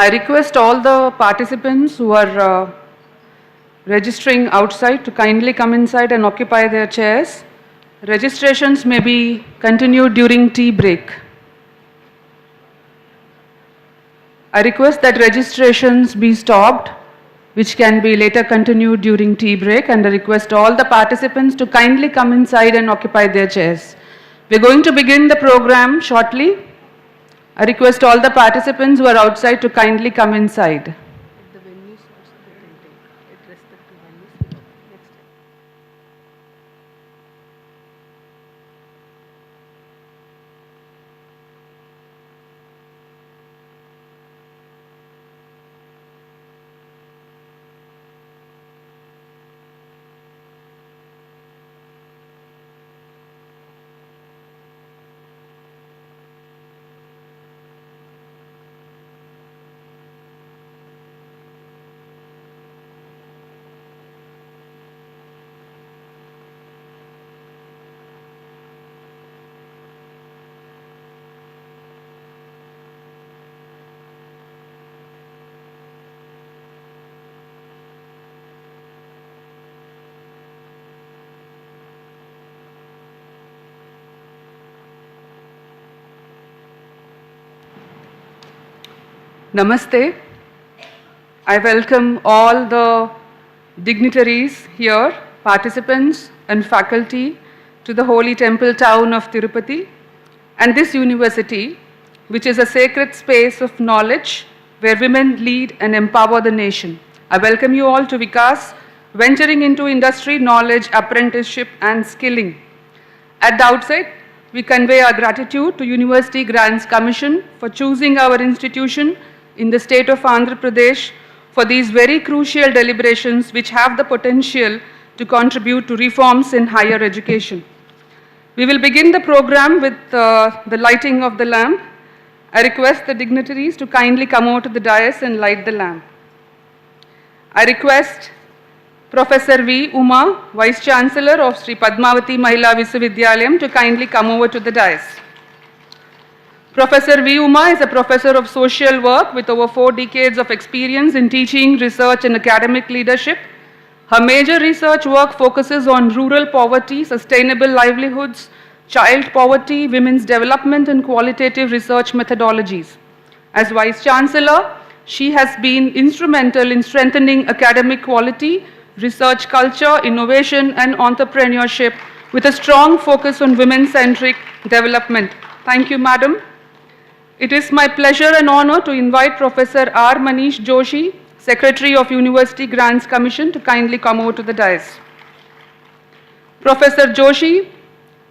I request all the participants who are registering outside to kindly come inside and occupy their chairs. Registrations may be continued during tea break. I request that registrations be stopped, which can be later continued during tea break, and I request all the participants to kindly come inside and occupy their chairs. We're going to begin the program shortly. I request all the participants who are outside to kindly come inside. The venues also they can take it respect to venues. Next time. Namaste. I welcome all the dignitaries here, participants and faculty to the holy temple town of Tirupati and this university, which is a sacred space of knowledge where women lead and empower the nation. I welcome you all to VIKAS, venturing into industry, knowledge, apprenticeship and skilling. At the outset, we convey our gratitude to University Grants Commission for choosing our institution in the state of Andhra Pradesh for these very crucial deliberations which have the potential to contribute to reforms in higher education. We will begin the program with the lighting of the lamp. I request the dignitaries to kindly come over to the dais and light the lamp. I request Professor V. Uma, Vice Chancellor of Sri Padmavati Mahila Visvavidyalayam, to kindly come over to the dais. Professor V. Uma is a professor of social work with over 4 decades of experience in teaching, research and academic leadership. Her major research work focuses on rural poverty, sustainable livelihoods, child poverty, women's development and qualitative research methodologies. As Vice Chancellor, she has been instrumental in strengthening academic quality, research culture, innovation and entrepreneurship with a strong focus on women-centric development. Thank you, Madam. It is my pleasure and honor to invite Professor R. Manish Joshi, Secretary of University Grants Commission, to kindly come over to the dais. Professor Joshi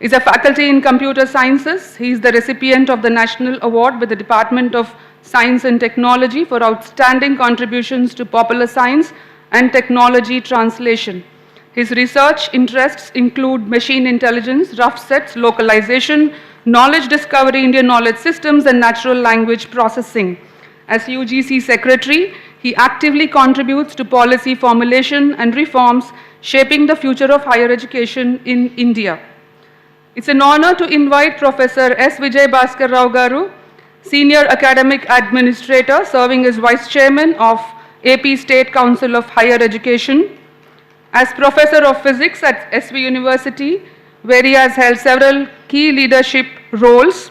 is a faculty in computer sciences. He is the recipient of the National Award with the Department of Science and Technology for outstanding contributions to popular science and technology translation. His research interests include machine intelligence, rough sets, localization, knowledge discovery, Indian knowledge systems, and natural language processing. As UGC Secretary, he actively contributes to policy formulation and reforms shaping the future of higher education in India. It's an honor to invite Professor S. Vijay Bhaskar Rao Garu, Senior Academic Administrator serving as Vice Chairman of AP State Council of Higher Education. As Professor of Physics at SV University, where he has held several key leadership roles,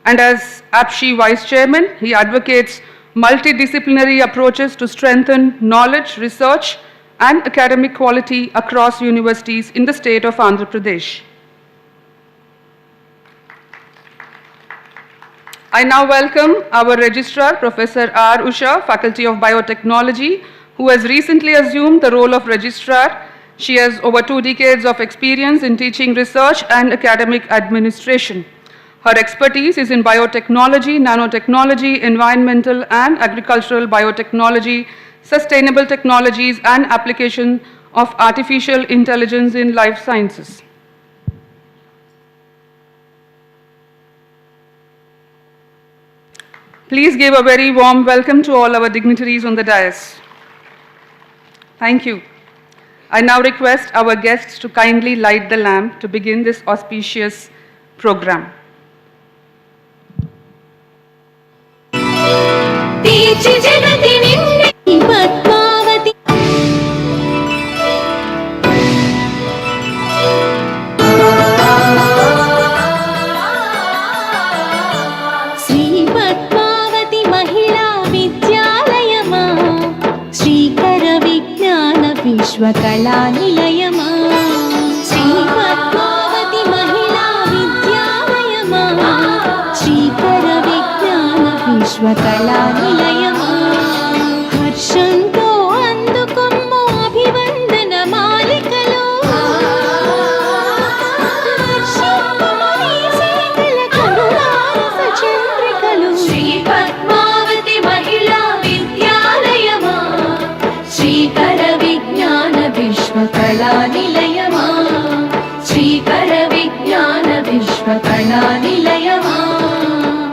and as APSHI Vice Chairman, he advocates multidisciplinary approaches to strengthen knowledge, research, and academic quality across universities in the state of Andhra Pradesh. I now welcome our Registrar, Professor R. Usha, Faculty of Biotechnology, who has recently assumed the role of Registrar. She has over 2 decades of experience in teaching research and academic administration. Her expertise is in biotechnology, nanotechnology, environmental and agricultural biotechnology, sustainable technologies, and application of artificial intelligence in life sciences. Please give a very warm welcome to all our dignitaries on the dais. Thank you. I now request our guests to kindly light the lamp to begin this auspicious program. తీర్చి జగతి నిండి పద్మావతి శ్రీ పద్మావతి మహిళా విద్యాలయమా శ్రీకర విజ్ఞాన విశ్వకళా నిలయమా శ్రీ పద్మావతి మహిళా విద్యాలయమా శ్రీకర విజ్ఞాన విశ్వకళా నిలయమా హర్షంతో అందుకొమ్ము అభివందన మాలికలు హర్షింపుము నీ సేకల కరుణారస చంద్రికలు శ్రీ పద్మావతి మహిళా విద్యాలయమా శ్రీకర విజ్ఞాన విశ్వకళా నిలయమా శ్రీకర విజ్ఞాన విశ్వకళా నిలయమా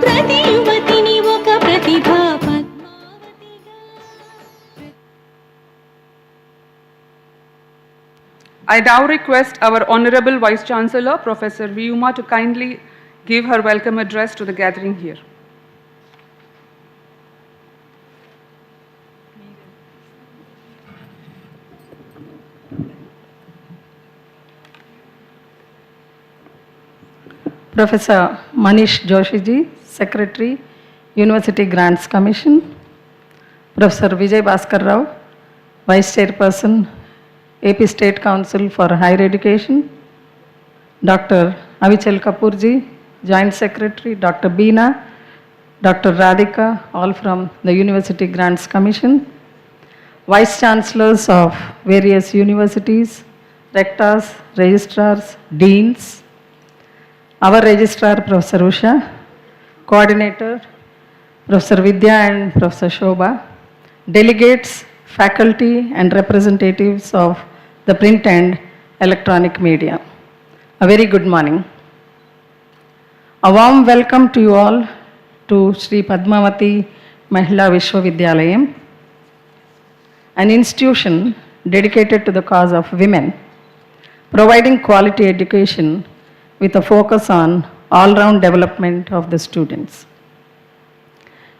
ప్రతి యువతిని ఒక ప్రతిభా పద్మావతిగా I now request our Honorable Vice Chancellor, Professor Vyuma, to kindly give her welcome address to the gathering here. Professor Manish Joshiji, Secretary, University Grants Commission. Professor Vijay Bhaskar Rao, Vice Chairperson, AP State Council for Higher Education. Dr. Avichal Kapoorji, Joint Secretary, Dr. Beena, Dr. Radhika, all from the University Grants Commission. Vice Chancellors of various universities, rectors, registrars, deans. Our registrar, Professor Usha, coordinator, Professor Vidya and Professor Shobha, delegates, faculty and representatives of the print and electronic media. A very good morning. A warm welcome to you all to Sri Padmavati Mahila Visvavidyalayam, an institution dedicated to the cause of women, providing quality education with a focus on all-round development of the students.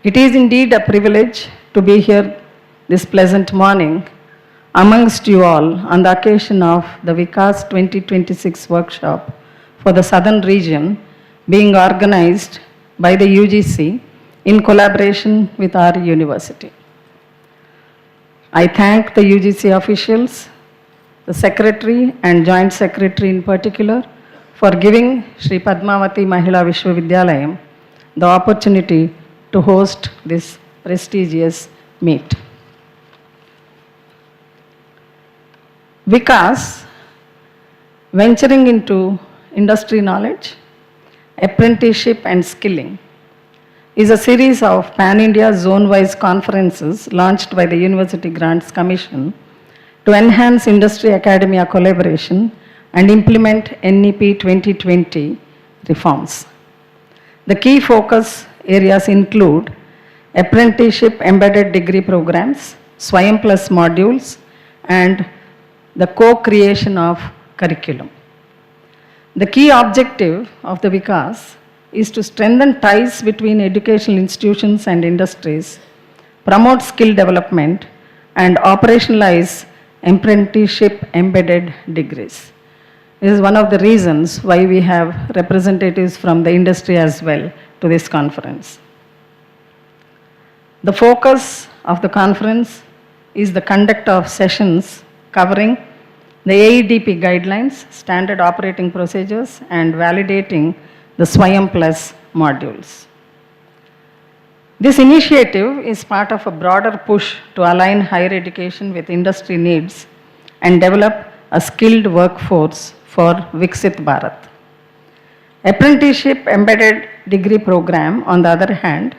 It is indeed a privilege to be here this pleasant morning amongst you all on the occasion of the VIKAS 2026 workshop for the southern region being organized by the UGC in collaboration with our university. I thank the UGC officials, the secretary and joint secretary in particular, for giving Sri Padmavati Mahila Visvavidyalayam the opportunity to host this prestigious meet. VIKAS, venturing into industry knowledge, apprenticeship and skilling, is a series of pan-India zone-wise conferences launched by the University Grants Commission to enhance industry-academia collaboration and implement NEP 2020 reforms. The key focus areas include apprenticeship embedded degree programs, Swayam Plus modules, and the co-creation of curriculum. The key objective of the VIKAS is to strengthen ties between educational institutions and industries, promote skill development, and operationalize apprenticeship embedded degrees. This is one of the reasons why we have representatives from the industry as well to this conference. The focus of the conference is the conduct of sessions covering the AEDP guidelines, standard operating procedures, and validating the Swayam Plus modules. This initiative is part of a broader push to align higher education with industry needs and develop a skilled workforce for Viksit Bharat. Apprenticeship embedded degree program, on the other hand,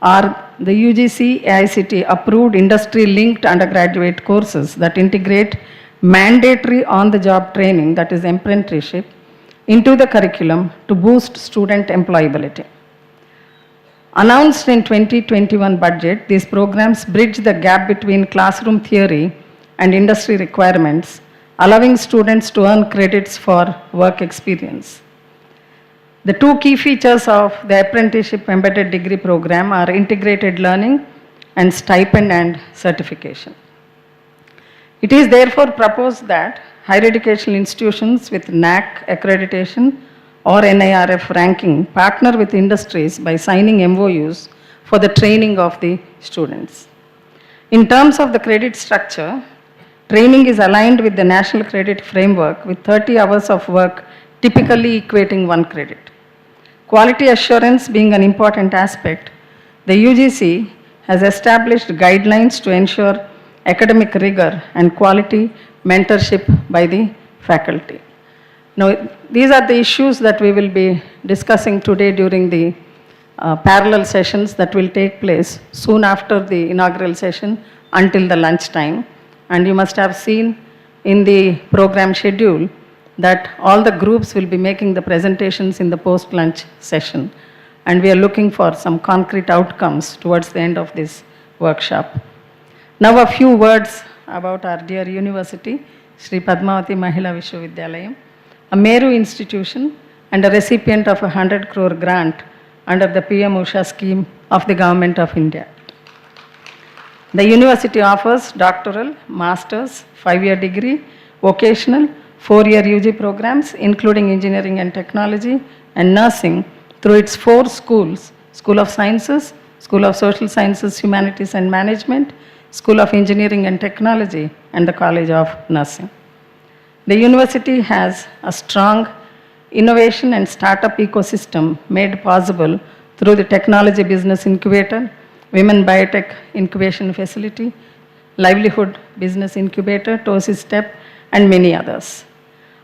are the UGC AICT approved industry-linked undergraduate courses that integrate mandatory on-the-job training, that is apprenticeship, into the curriculum to boost student employability. Announced in 2021 budget, these programs bridge the gap between classroom theory and industry requirements, allowing students to earn credits for work experience. The two key features of the apprenticeship embedded degree program are integrated learning and stipend and certification. It is therefore proposed that higher educational institutions with NAC accreditation or NIRF ranking partner with industries by signing MOUs for the training of the students. In terms of the credit structure, training is aligned with the National Credit Framework with 30 hours of work typically equating 1 credit. Quality assurance being an important aspect, the UGC has established guidelines to ensure academic rigor and quality mentorship by the faculty. Now, these are the issues that we will be discussing today during the parallel sessions that will take place soon after the inaugural session until the lunch time. And you must have seen in the program schedule that all the groups will be making the presentations in the post-lunch session. And we are looking for some concrete outcomes towards the end of this workshop. Now a few words about our dear university, Sri Padmavati Mahila Visvavidyalayam, a Meru institution and a recipient of a 100 crore grant under the PM Usha scheme of the Government of India. The university offers doctoral, master's, 5-year degree, vocational, 4-year UG programs, including engineering and technology and nursing through its 4 schools, School of Sciences, School of Social Sciences, Humanities and Management, School of Engineering and Technology, and the College of Nursing. The university has a strong innovation and startup ecosystem made possible through the Technology Business Incubator, Women Biotech Incubation Facility, Livelihood Business Incubator, TOSI STEP, and many others.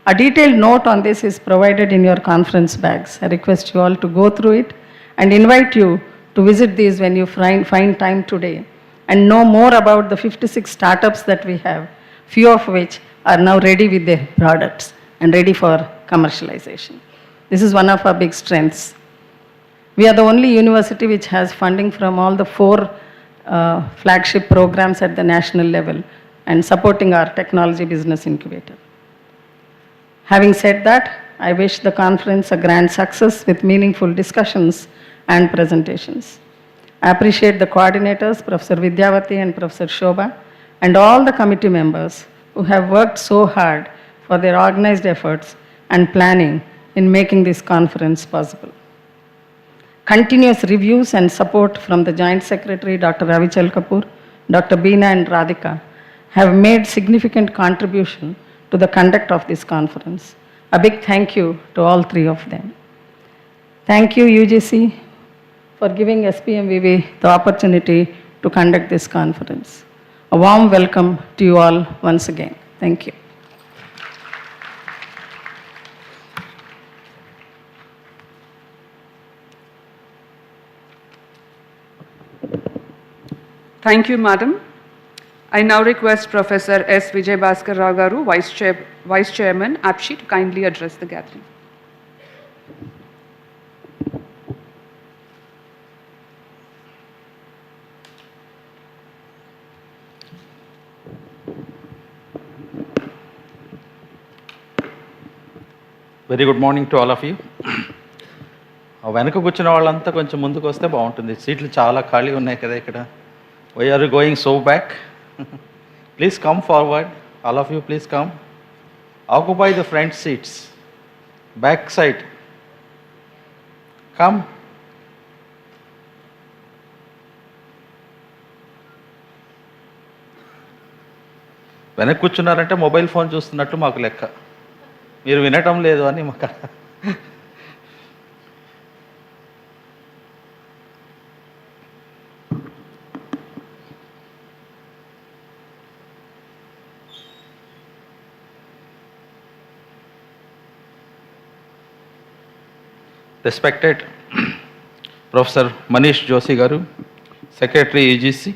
A detailed note on this is provided in your conference bags. I request you all to go through it and invite you to visit these when you find time today and know more about the 56 startups that we have, few of which are now ready with their products and ready for commercialization. This is one of our big strengths. We are the only university which has funding from all the 4 flagship programs at the national level and supporting our technology business incubator. Having said that, I wish the conference a grand success with meaningful discussions and presentations. I appreciate the coordinators, Professor Vidyavati and Professor Shobha, and all the committee members who have worked so hard for their organized efforts and planning in making this conference possible. Continuous reviews and support from the Joint Secretary, Dr. Ravichal Kapoor, Dr. Beena and Radhika have made significant contribution to the conduct of this conference. A big thank you to all 3 of them. Thank you, UGC, for giving SPMVV the opportunity to conduct this conference. A warm welcome to you all once again. Thank you. Thank you, Madam. I now request Professor S. Vijay Bhaskar Rao Garu, Vice Chairman, APSHI, to kindly address the gathering. Very good morning to all of you. వెనక కూర్చున్న వాళ్ళంతా కొంచెం ముందుకు వస్తే బాగుంటుంది. సీట్లు చాలా ఖాళీ ఉన్నాయి కదా ఇక్కడ. Why are you going so back? Please come forward. All of you please come. Occupy the front seats. Back side. Come. వెనక్కి కూర్చున్నారంటే మొబైల్ ఫోన్ చూస్తున్నట్టు మాకు లెక్క. మీరు వినటం లేదు అని మాకు. Respected Professor Manish Joshi Garu, Secretary UGC,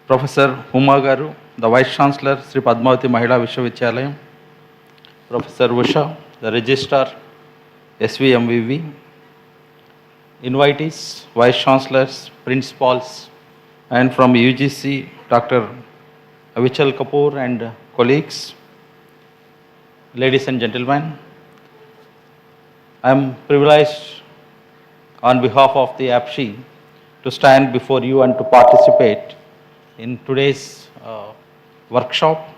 Professor Huma Garu, the Vice Chancellor, Sri Padmavati Mahila Visvavidyalayam, Professor Usha, the Registrar, SVMVV, invitees, Vice Chancellors, Principals, and from UGC, Dr. Avichal Kapoor and colleagues, ladies and gentlemen, I am privileged on behalf of the APSHI to stand before you and to participate in today's workshop.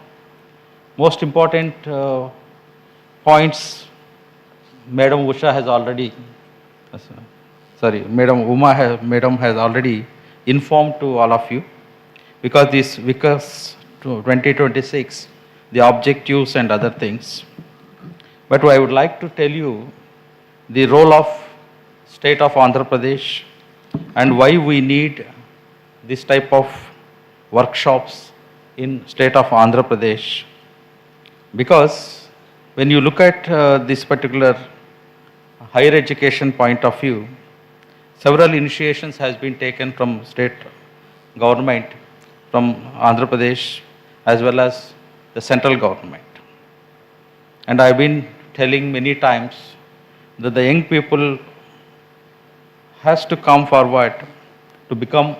Most important points Madam Usha has already, Madam has already informed to all of you, because this VIKAS 2026, the objectives and other things. But I would like to tell you the role of state of Andhra Pradesh and why we need this type of workshops in state of Andhra Pradesh. Because when you look at this particular higher education point of view, several initiations has been taken from state government, from Andhra Pradesh as well as the central government. And I've been telling many times that the young people has to come forward to become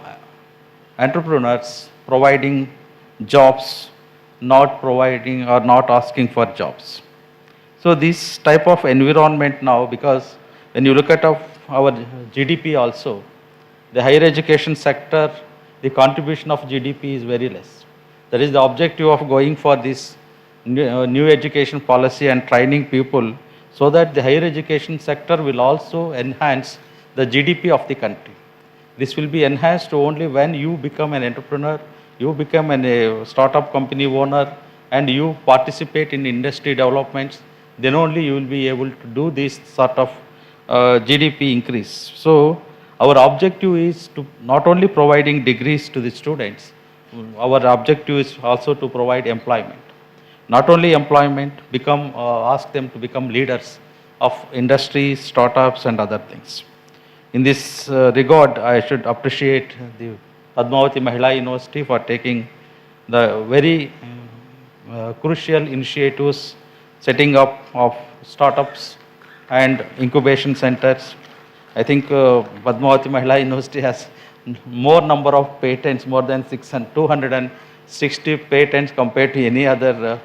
entrepreneurs, providing jobs, not providing or not asking for jobs. So this type of environment now, because when you look at our GDP also, the higher education sector, the contribution of GDP is very less. That is the objective of going for this new education policy and training people, so that the higher education sector will also enhance the GDP of the country. This will be enhanced only when you become an entrepreneur, you become a startup company owner, and you participate in industry developments. Then only you will be able to do this sort of GDP increase. So our objective is to not only providing degrees to the students, our objective is also to provide employment. Not only employment, ask them to become leaders of industries, startups and other things. In this regard, I should appreciate the Padmavati Mahila University for taking the very crucial initiatives, setting up of startups and incubation centers. I think Padmavati Mahila University has more number of patents, more than 260 patents compared to any other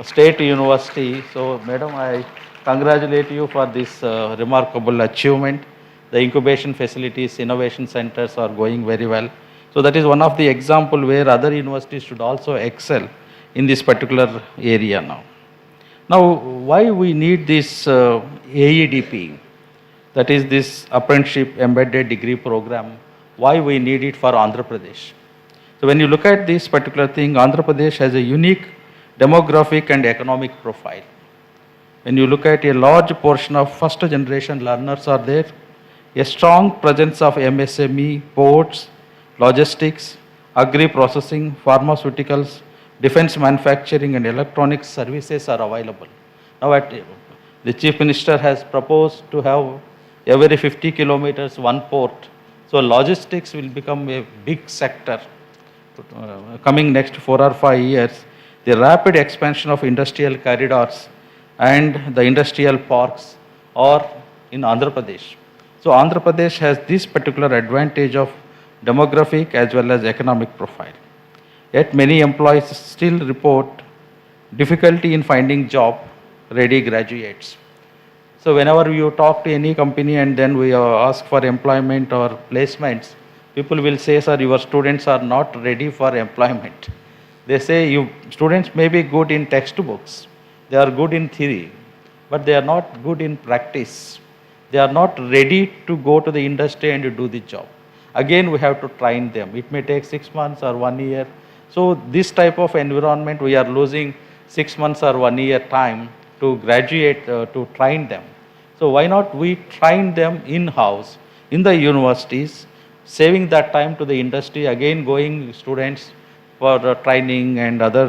state university. So, Madam, I congratulate you for this remarkable achievement. The incubation facilities, innovation centers are going very well. So that is one of the example where other universities should also excel in this particular area now. Now, why we need this AEDP, that is this Apprenticeship Embedded Degree Program, why we need it for Andhra Pradesh? So when you look at this particular thing, Andhra Pradesh has a unique demographic and economic profile. When you look at a large portion of first generation learners are there, a strong presence of MSME, ports, logistics, agri-processing, pharmaceuticals, defense manufacturing and electronic services are available. Now the Chief Minister has proposed to have every 50 kilometers one port. So logistics will become a big sector coming next 4 or 5 years. The rapid expansion of industrial corridors and the industrial parks are in Andhra Pradesh. So Andhra Pradesh has this particular advantage of demographic as well as economic profile. Yet many employees still report difficulty in finding job-ready graduates. So whenever you talk to any company and then we ask for employment or placements, people will say, sir, your students are not ready for employment. They say, you students may be good in textbooks, they are good in theory, but they are not good in practice. They are not ready to go to the industry and do the job. Again, we have to train them. It may take 6 months or 1 year. So this type of environment, we are losing 6 months or 1 year time to graduate, to train them. So why not we train them in-house, in the universities, saving that time to the industry, again going students for training and other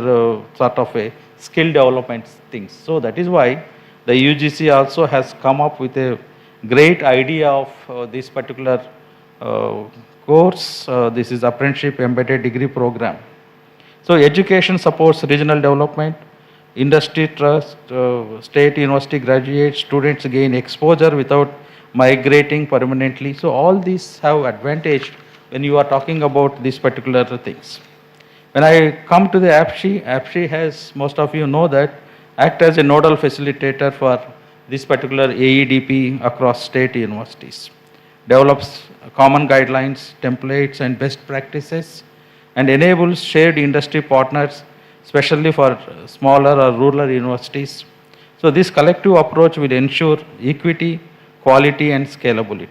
sort of a skill development things. So that is why the UGC also has come up with a great idea of this particular course. This is Apprenticeship Embedded Degree Program. So education supports regional development, industry trust, state university graduates, students gain exposure without migrating permanently. So all these have advantage when you are talking about these particular things. When I come to the APSHI has, most of you know that, act as a nodal facilitator for this particular AEDP across state universities, develops common guidelines, templates, and best practices, and enables shared industry partners, especially for smaller or rural universities. So, this collective approach will ensure equity, quality, and scalability.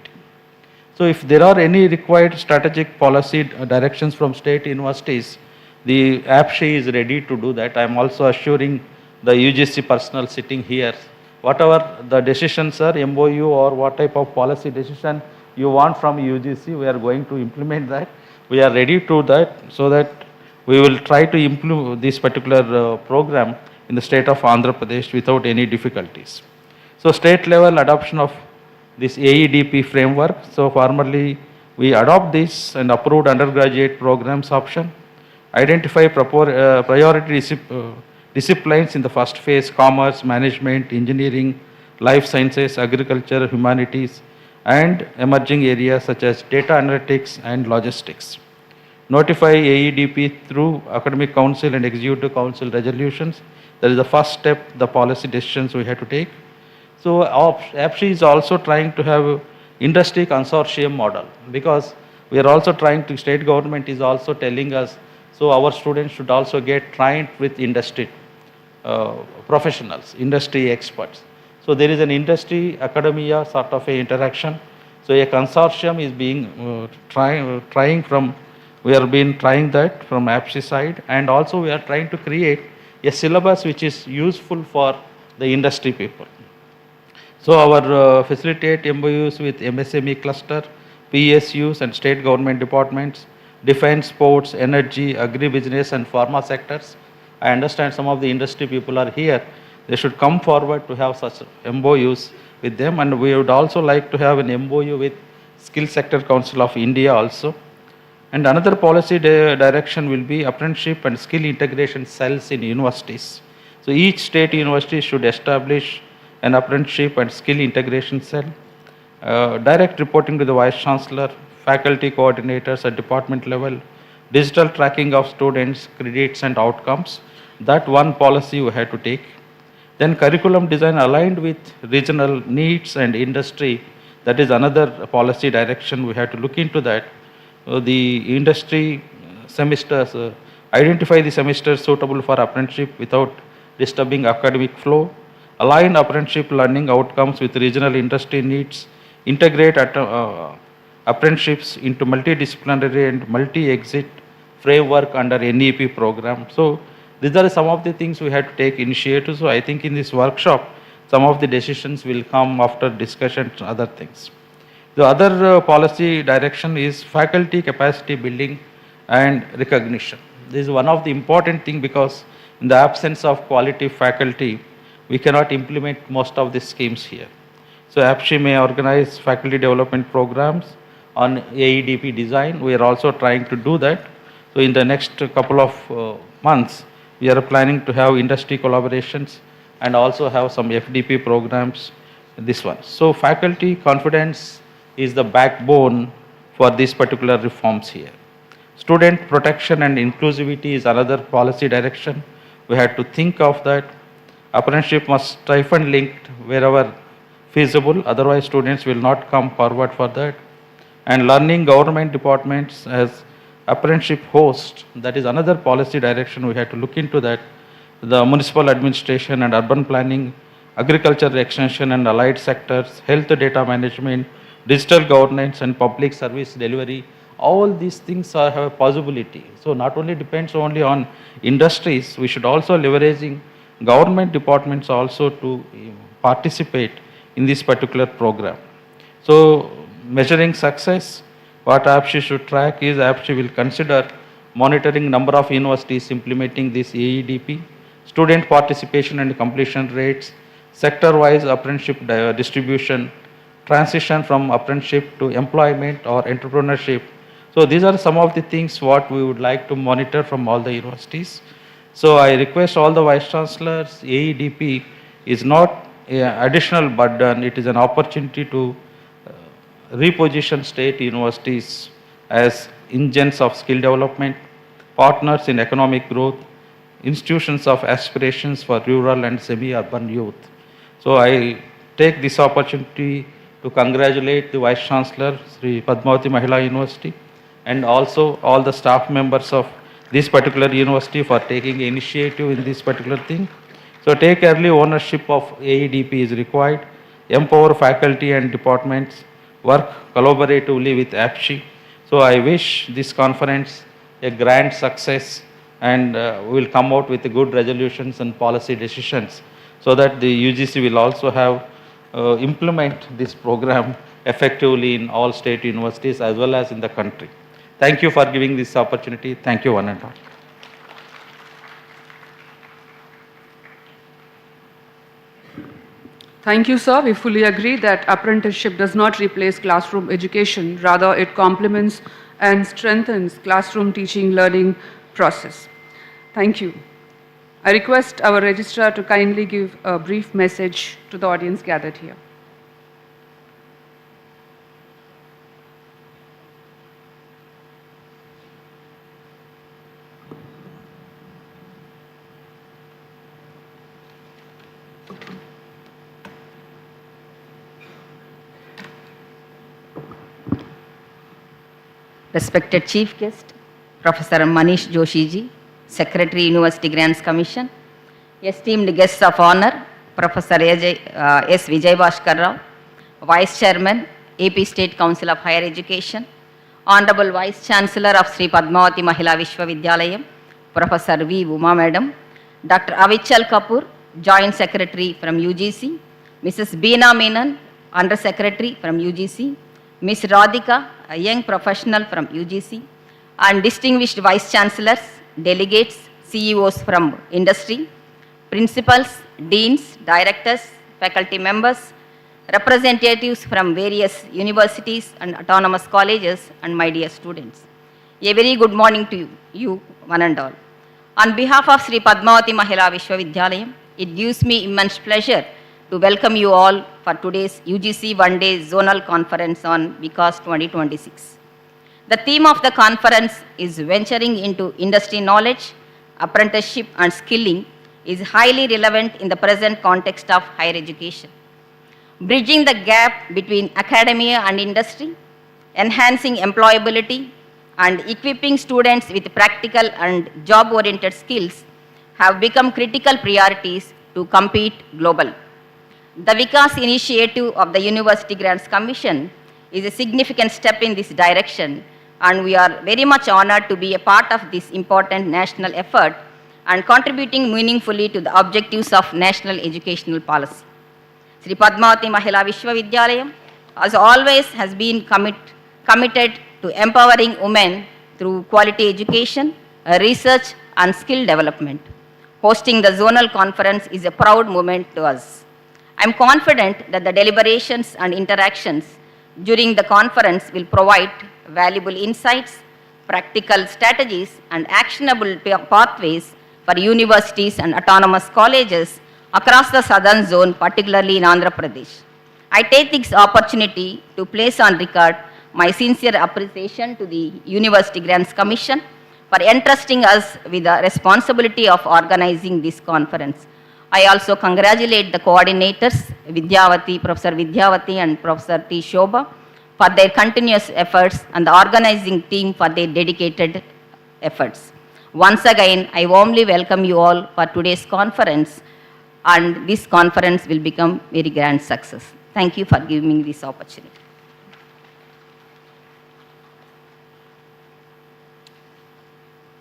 So, if there are any required strategic policy directions from state universities, the APSHI is ready to do that. I am also assuring the UGC personnel sitting here, whatever the decisions are, MOU or what type of policy decision you want from UGC, we are going to implement that. We are ready to do that, so that we will try to implement this particular program in the state of Andhra Pradesh without any difficulties. So, state level adoption of this AEDP framework. So, formally we adopt this and approved undergraduate programs option, identify priority disciplines in the first phase: commerce, management, engineering, life sciences, agriculture, humanities, and emerging areas such as data analytics and logistics. Notify AEDP through Academic Council and Executive Council resolutions. That is the first step, the policy decisions we have to take. So, APSHI is also trying to have industry consortium model, because we are also trying to, state government is also telling us, so our students should also get trained with industry professionals, industry experts. So, there is an industry academia sort of a interaction. So, a consortium is being trying from, we are been trying that from APSHI side, and also we are trying to create a syllabus which is useful for the industry people. So, our facilitate MOUs with MSME cluster, PSUs and state government departments, defense, sports, energy, agri-business and pharma sectors. I understand some of the industry people are here. They should come forward to have such MOUs with them, and we would also like to have an MOU with Skill Sector Council of India also. And another policy direction will be apprenticeship and skill integration cells in universities. So, each state university should establish an apprenticeship and skill integration cell, direct reporting to the Vice Chancellor, faculty coordinators at department level, digital tracking of students, credits and outcomes. That one policy we have to take. Then curriculum design aligned with regional needs and industry. That is another policy direction we have to look into that. The industry semesters, identify the semesters suitable for apprenticeship without disturbing academic flow, align apprenticeship learning outcomes with regional industry needs, integrate apprenticeships into multidisciplinary and multi-exit framework under NEP program. So, these are some of the things we have to take initiative. So, I think in this workshop, some of the decisions will come after discussion and other things. The other policy direction is faculty capacity building and recognition. This is one of the important thing, because in the absence of quality faculty, we cannot implement most of the schemes here. So, APSHI may organize faculty development programs on AEDP design. We are also trying to do that. So, in the next couple of months, we are planning to have industry collaborations and also have some FDP programs, this one. So, faculty confidence is the backbone for these particular reforms here. Student protection and inclusivity is another policy direction. We have to think of that. Apprenticeship must stipend linked wherever feasible, otherwise students will not come forward for that. And learning government departments as apprenticeship host, that is another policy direction we have to look into that. The municipal administration and urban planning, agriculture extension and allied sectors, health data management, digital governance and public service delivery, all these things have a possibility. So, not only depends only on industries, we should also leveraging government departments also to participate in this particular program. So, measuring success, what APSHI should track is APSHI will consider monitoring number of universities implementing this AEDP, student participation and completion rates, sector-wise apprenticeship distribution, transition from apprenticeship to employment or entrepreneurship. So, these are some of the things what we would like to monitor from all the universities. So, I request all the Vice Chancellors, AEDP is not an additional burden, it is an opportunity to reposition state universities as engines of skill development, partners in economic growth, institutions of aspirations for rural and semi-urban youth. So, I take this opportunity to congratulate the Vice Chancellor, Sri Padmavati Mahila University, and also all the staff members of this particular university for taking initiative in this particular thing. So take early ownership of AEDP is required, empower faculty and departments, work collaboratively with APSHI. So I wish this conference a grand success, and we will come out with good resolutions and policy decisions so that the UGC will also have implement this program effectively in all state universities as well as in the country. Thank you for giving this opportunity. Thank you one and all. Thank you, sir. We fully agree that apprenticeship does not replace classroom education. Rather, it complements and strengthens classroom teaching learning process. Thank you. I request our registrar to kindly give a brief message to the audience gathered here. Respected Chief Guest, Professor Manish Joshi ji, Secretary University Grants Commission, esteemed guests of honor, Professor S. Vijay Bhaskar Rao, Vice Chairman, AP State Council of Higher Education, Honorable Vice Chancellor of Sri Padmavati Mahila Visvavidyalayam, Professor V. Uma Madam, Dr. Avichal Kapoor, Joint Secretary from UGC, Mrs. Beena Menon, Under Secretary from UGC, Ms. Radhika, a young professional from UGC, and distinguished Vice Chancellors, delegates, CEOs from industry, principals, deans, directors, faculty members, representatives from various universities and autonomous colleges, and my dear students. A very good morning to you one and all. On behalf of Sri Padmavati Mahila Visvavidyalayam, it gives me immense pleasure to welcome you all for today's UGC one-day zonal conference on VIKAS 2026. The theme of the conference is venturing into industry knowledge, apprenticeship and skilling is highly relevant in the present context of higher education. Bridging the gap between academia and industry, enhancing employability and equipping students with practical and job-oriented skills have become critical priorities to compete globally. The VIKAS initiative of the University Grants Commission is a significant step in this direction, and we are very much honored to be a part of this important national effort and contributing meaningfully to the objectives of national educational policy. Sri Padmavati Mahila Visvavidyalayam, as always, has been committed to empowering women through quality education, research and skill development. Hosting the zonal conference is a proud moment to us. I am confident that the deliberations and interactions during the conference will provide valuable insights, practical strategies, and actionable pathways for universities and autonomous colleges across the southern zone, particularly in Andhra Pradesh. I take this opportunity to place on record my sincere appreciation to the University Grants Commission for entrusting us with the responsibility of organizing this conference. I also congratulate the coordinators, Professor Vidyavati and Professor T. Shobha, for their continuous efforts and the organizing team for their dedicated efforts. Once again, I warmly welcome you all for today's conference, and this conference will become very grand success. Thank you for giving me this opportunity.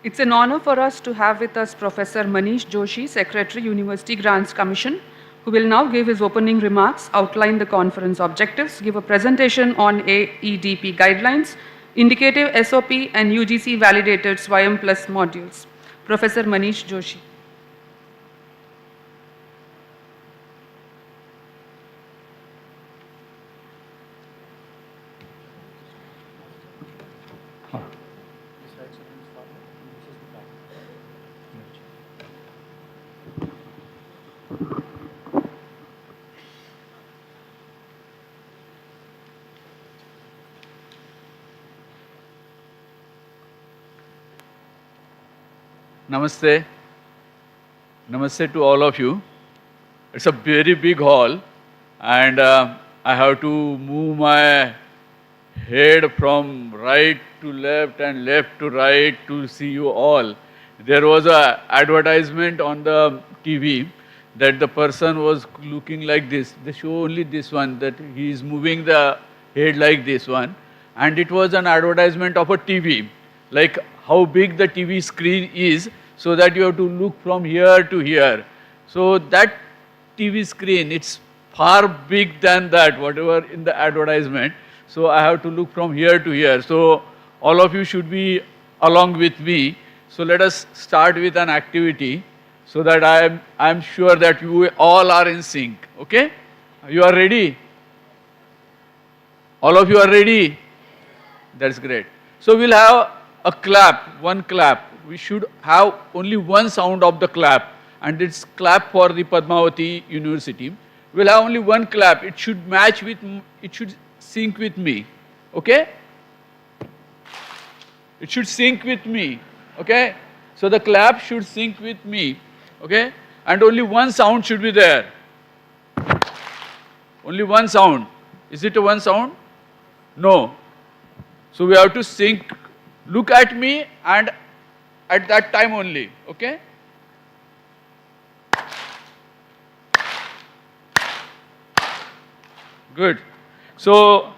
It's an honor for us to have with us Professor Manish Joshi, Secretary, University Grants Commission, who will now give his opening remarks, outline the conference objectives, give a presentation on AEDP guidelines, indicative SOP and UGC validated SWAYAM Plus modules. Professor Manish Joshi. Namaste. Namaste to all of you. It's a very big hall, and I have to move my head from right to left and left to right to see you all. There was a advertisement on the TV that the person was looking like this. They show only this one, that he is moving the head like this one. And it was an advertisement of a TV, like how big the TV screen is, so that you have to look from here to here. So that TV screen, it's far big than that, whatever in the advertisement. So I have to look from here to here. So all of you should be along with me. So let us start with an activity so that I'm sure that you all are in sync. Okay? You are ready? All of you are ready? That's great. So we'll have a clap, one clap. We should have only one sound of the clap, and it's clap for the Padmavati University. We'll have only one clap. It should match with, it should sync with me. Okay? It should sync with me. Okay? So the clap should sync with me. Okay? And only one sound should be there. Only one sound. Is it a one sound? No. So we have to sync. Look at me and at that time only. Okay? Good. So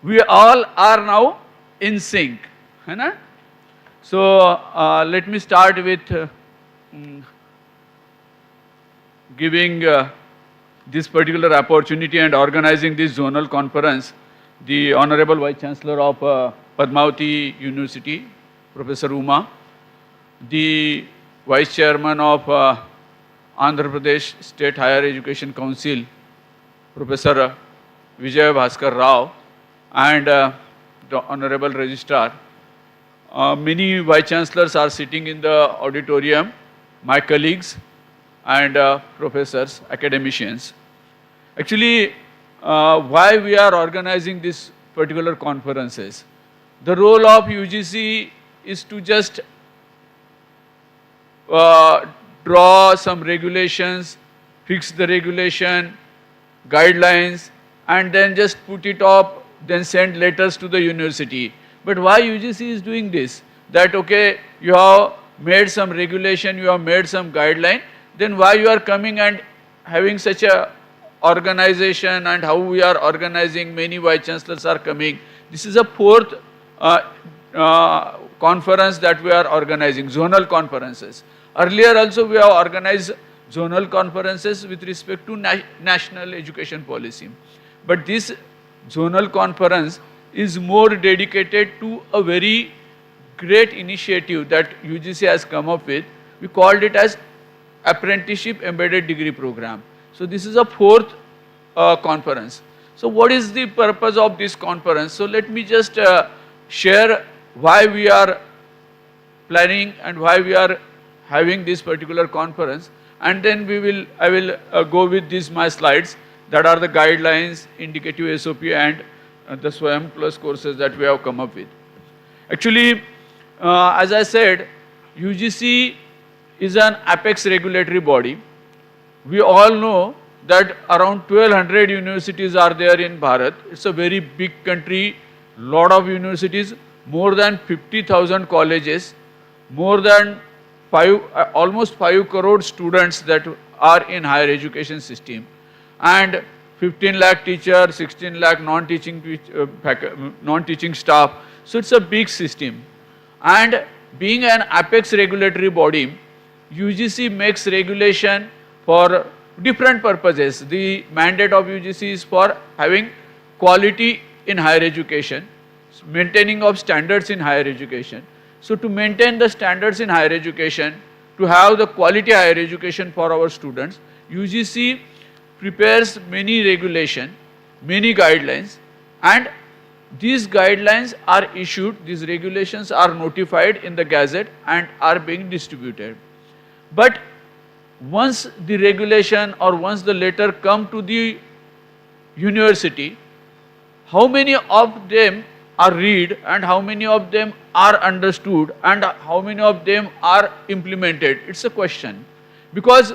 we all are now in sync. है ना? So let me start with giving this particular opportunity and organizing this zonal conference. The Honorable Vice Chancellor of Padmavati University, Professor Uma, the Vice Chairman of Andhra Pradesh State Higher Education Council, Professor Visvavidyalayam Rao, and the Honorable Registrar. Many Vice Chancellors are sitting in the auditorium, my colleagues and professors, academicians. Actually, why we are organizing this particular conferences? The role of UGC is to just draw some regulations, fix the regulation, guidelines, and then just put it up, then send letters to the university. But why UGC is doing this? That okay, you have made some regulation, you have made some guideline, then why you are coming and having such a organization, and how we are organizing, many Vice Chancellors are coming. This is a fourth conference that we are organizing, zonal conferences. Earlier also we have organized zonal conferences with respect to national education policy. But this zonal conference is more dedicated to a very great initiative that UGC has come up with. We called it as Apprenticeship Embedded Degree Program. So this is a fourth conference. So what is the purpose of this conference? So let me just share why we are planning and why we are having this particular conference, and then I will go with these my slides that are the guidelines, indicative SOP, and the Swayam Plus courses that we have come up with. Actually, as I said, UGC is an apex regulatory body. We all know that around 1200 universities are there in Bharat. It's a very big country, lot of universities, more than 50,000 colleges, more than almost 5 crore students that are in higher education system, and 15 lakh teachers, 16 lakh non-teaching staff. So it's a big system. And being an apex regulatory body, UGC makes regulation for different purposes. The mandate of UGC is for having quality in higher education, maintaining of standards in higher education. So to maintain the standards in higher education, to have the quality higher education for our students, UGC prepares many regulation, many guidelines, and these guidelines are issued, these regulations are notified in the Gazette and are being distributed. But once the regulation or once the letter come to the university, how many of them are read and how many of them are understood and how many of them are implemented? It's a question. Because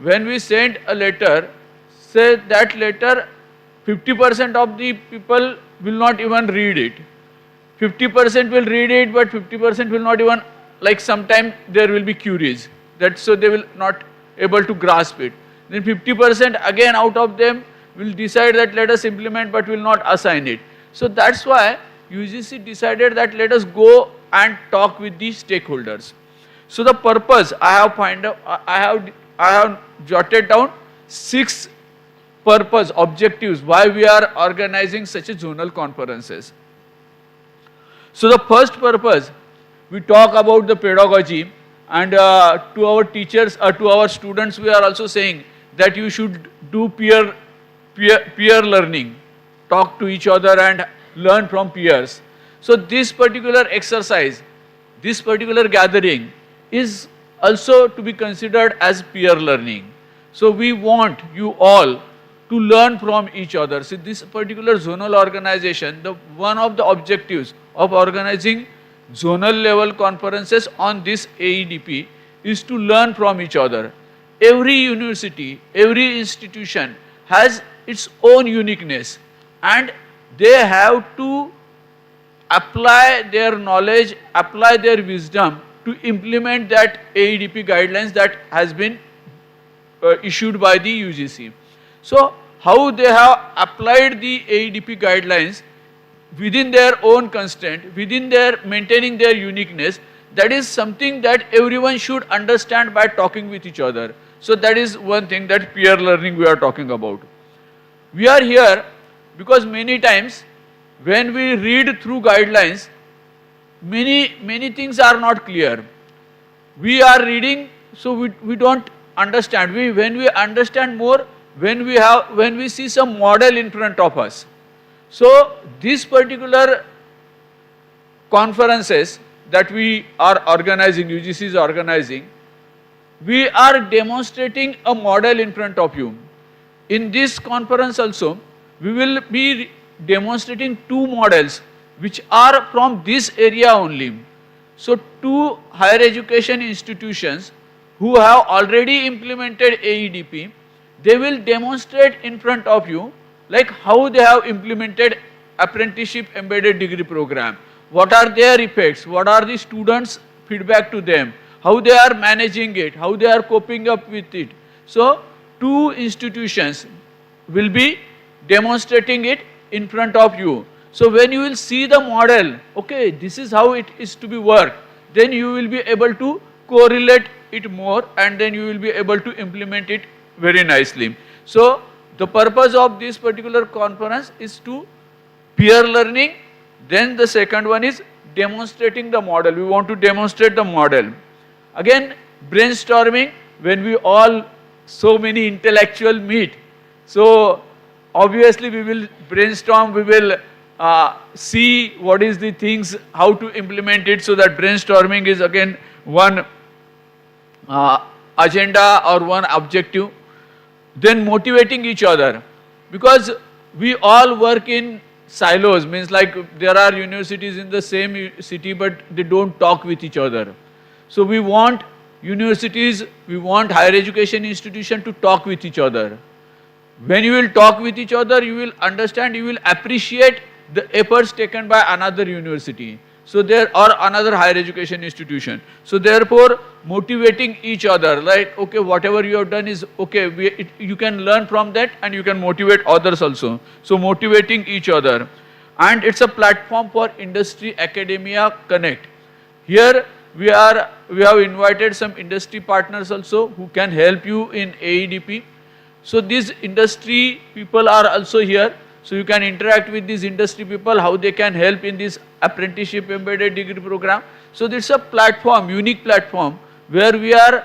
when we send a letter, say that letter 50% of the people will not even read it. 50% will read it, but 50% will not even, like sometimes there will be queries, that so they will not able to grasp it. Then 50% again out of them will decide that let us implement but will not assign it. So that's why UGC decided that let us go and talk with the stakeholders. So the purpose I have jotted down 6 purpose objectives why we are organizing such a zonal conferences. So the first purpose, we talk about the pedagogy, and to our teachers or to our students we are also saying that you should do peer learning, talk to each other and learn from peers. So this particular exercise, this particular gathering is also to be considered as peer learning. So we want you all to learn from each other. So this particular zonal organization, one of the objectives of organizing zonal level conferences on this AEDP is to learn from each other. Every university, every institution has its own uniqueness, and they have to apply their knowledge, apply their wisdom to implement that AEDP guidelines that has been issued by the UGC. So how they have applied the AEDP guidelines within their own constraint, within their maintaining their uniqueness, that is something that everyone should understand by talking with each other. So that is one thing, that peer learning we are talking about. We are here because many times when we read through guidelines, many things are not clear. We are reading, so we don't understand. When we understand more, when we see some model in front of us. So these particular conferences that we are organizing, UGC is organizing, we are demonstrating a model in front of you. In this conference also, we will be demonstrating 2 models which are from this area only. So 2 higher education institutions who have already implemented AEDP, they will demonstrate in front of you like how they have implemented apprenticeship embedded degree program, what are their effects, what are the students' feedback to them, how they are managing it, how they are coping up with it. So 2 institutions will be demonstrating it in front of you. So when you will see the model, okay, this is how it is to be worked, then you will be able to correlate it more, and then you will be able to implement it very nicely. So the purpose of this particular conference is to peer learning. Then the second one is demonstrating the model. We want to demonstrate the model. Again, brainstorming, when we all, so many intellectual meet. So obviously we will brainstorm, we will see what is the things, how to implement it. So that brainstorming is again one agenda or one objective. Then motivating each other, because we all work in silos, means like there are universities in the same city but they don't talk with each other. So we want universities, we want higher education institutions to talk with each other. When you will talk with each other, you will understand, you will appreciate the efforts taken by another university. So there, or another higher education institution. So therefore, motivating each other, like, okay, whatever you have done is okay, you can learn from that and you can motivate others also. So motivating each other. And it's a platform for industry academia connect. Here we have invited some industry partners also who can help you in AEDP. So these industry people are also here. So you can interact with these industry people, how they can help in this apprenticeship embedded degree program. So this is a platform, unique platform, where we are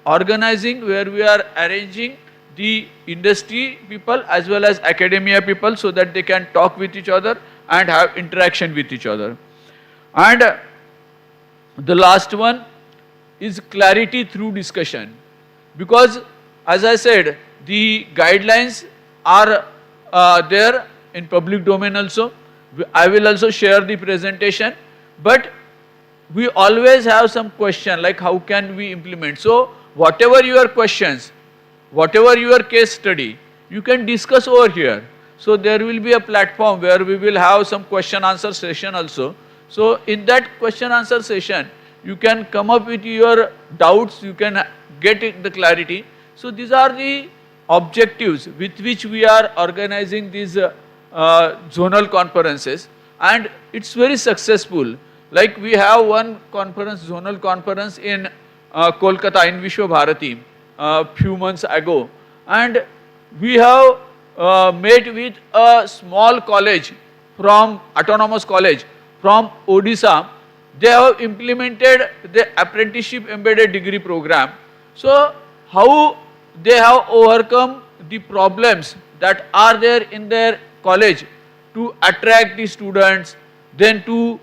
organizing, where we are arranging the industry people as well as academia people, so that they can talk with each other and have interaction with each other. And the last one is clarity through discussion. Because as I said, the guidelines are there in public domain also. I will also share the presentation, but we always have some question like how can we implement. So whatever your questions, whatever your case study, you can discuss over here. So there will be a platform where we will have some question answer session also. So in that question answer session, you can come up with your doubts, you can get the clarity. So these are the objectives with which we are organizing these zonal conferences, and it's very successful. Like we have one conference, zonal conference in Kolkata in Visvavidyalayam few months ago, and we have met with a small college from autonomous college from Odisha. They have implemented the apprenticeship embedded degree program. So how they have overcome the problems that are there in their college to attract the students, then to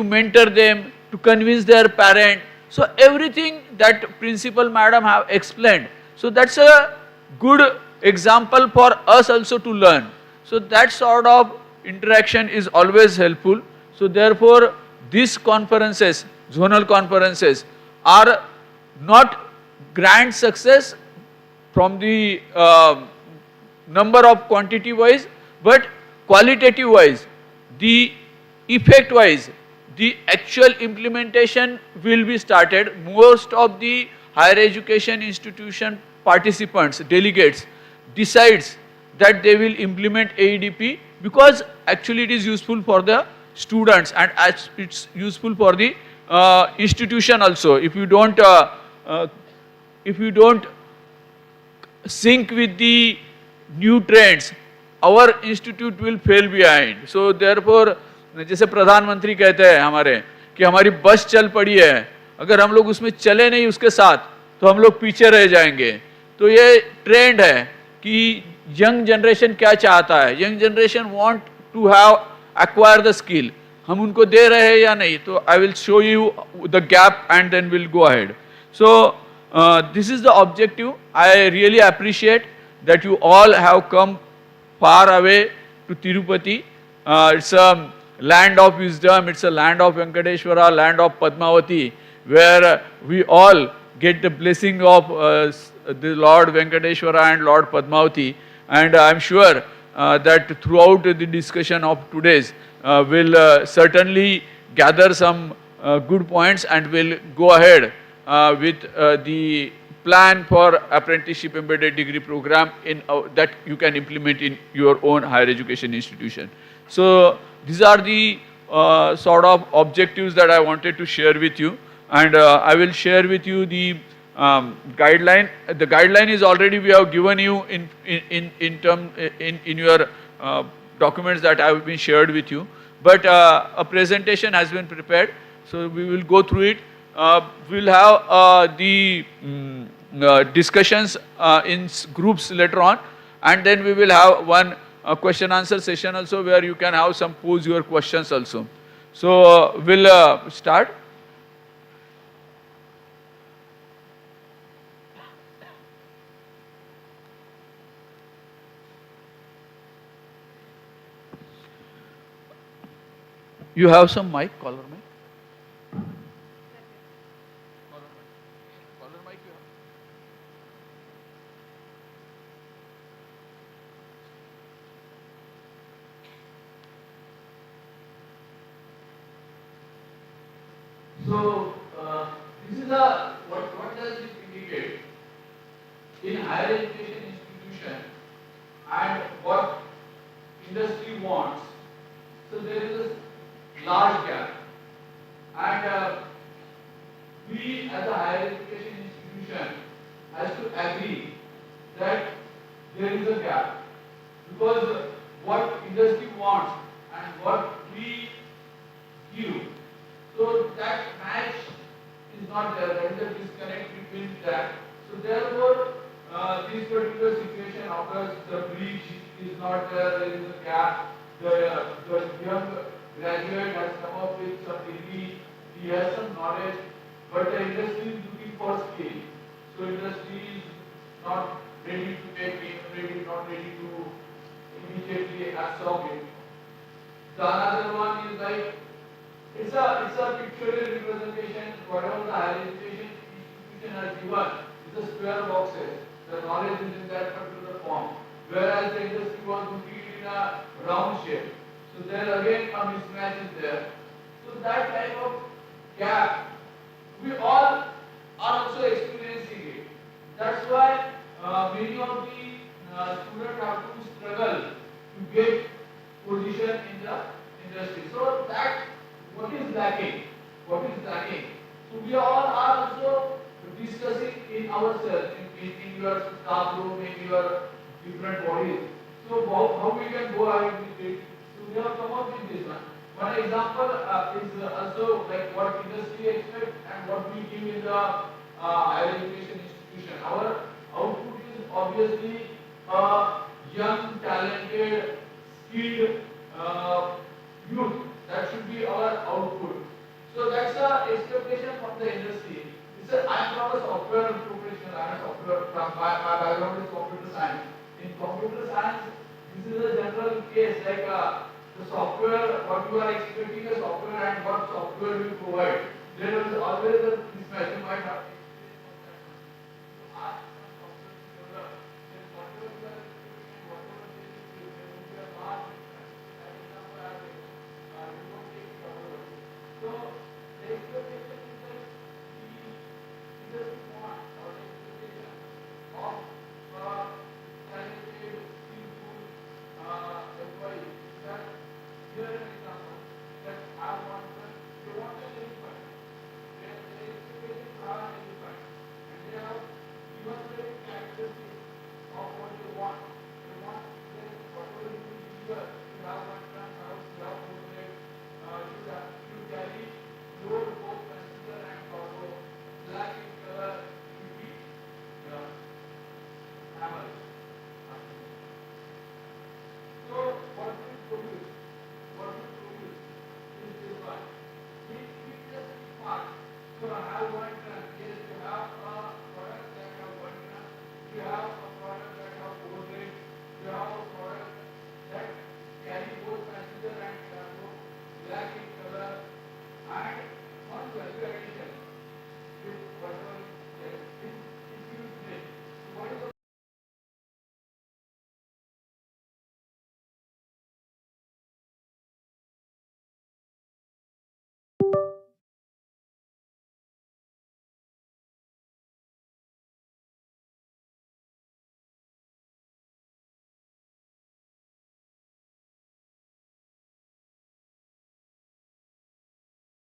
mentor them, to convince their parent. So everything that principal madam have explained. So that's a good example for us also to learn. So that sort of interaction is always helpful. So therefore these conferences, zonal conferences, are not grand success from the number of quantity wise, but qualitative wise, the effect wise, the actual implementation will be started. Most of the higher education institution participants, delegates, decides that they will implement AEDP because actually it is useful for the students and it's useful for the institution also. If you don't sync with the new trends, our institute will fail behind. So therefore, जैसे प्रधानमंत्री कहते हैं हमारे कि हमारी बस चल पड़ी है, अगर हम लोग उसमें चले नहीं उसके साथ तो हम लोग पीछे रह जाएंगे. तो ये ट्रेंड है कि यंग जनरेशन क्या चाहता है. Young generation want to have acquire the skill. हम उनको दे रहे हैं या नहीं. तो I will show you the gap and then we'll go ahead. So this is the objective. I really appreciate that you all have come far away to Tirupati. It's a land of wisdom, it's a land of Venkateshwara, land of Padmavati, where we all get the blessing of the Lord Venkateshwara and Lord Padmavati. And I am sure that throughout the discussion of today's, will certainly gather some good points and will go ahead with the plan for apprenticeship embedded degree program in that you can implement in your own higher education institution. So these are the sort of objectives that I wanted to share with you, and I will share with you the guideline. The guideline is already we have given you in your documents that have been shared with you, but a presentation has been prepared, so we will go through it. We will have the discussions in groups later on, and then we will have one question answer session also where you can have some pose your questions also. So we'll start. You have some mic, collar mic? Collar mic you have? So, this is what does it indicate? In higher education institution and what industry wants, so there is a large gap, and we as a higher education institution has to agree that there is a gap, because what industry wants and what we give, so that match is not there, there is a disconnect between that. So therefore this particular situation occurs, the breach is not there, there is a gap, the young graduate has come up with some degree, he has some knowledge, but the industry is looking for skill. So industry is not ready to take it, not ready to immediately absorb it. The another one is like, it's a pictorial representation, whatever the higher education institution has given, is a square boxes. The knowledge is in that particular form, whereas the industry was looking in a round shape. So there again a mismatch is there. So that type of gap, we all are also experiencing it. That's why many of the students have to struggle to get position in the industry. So that what is lacking? What is lacking? So we all are also discussing in ourselves, in your staff room, in your different bodies. So how we can go ahead with it? So we have come up with this one. One example is also like what industry expects and what we give in the higher education institution. Our output is obviously young, talented, skilled youth. That should be our output. So that's the expectation from the industry. I'm from a software professional. I'm a software. My background is computer science. In computer science, this is a general case like the software, what you are expecting a software and what software will provide. There is always a mismatch. You might have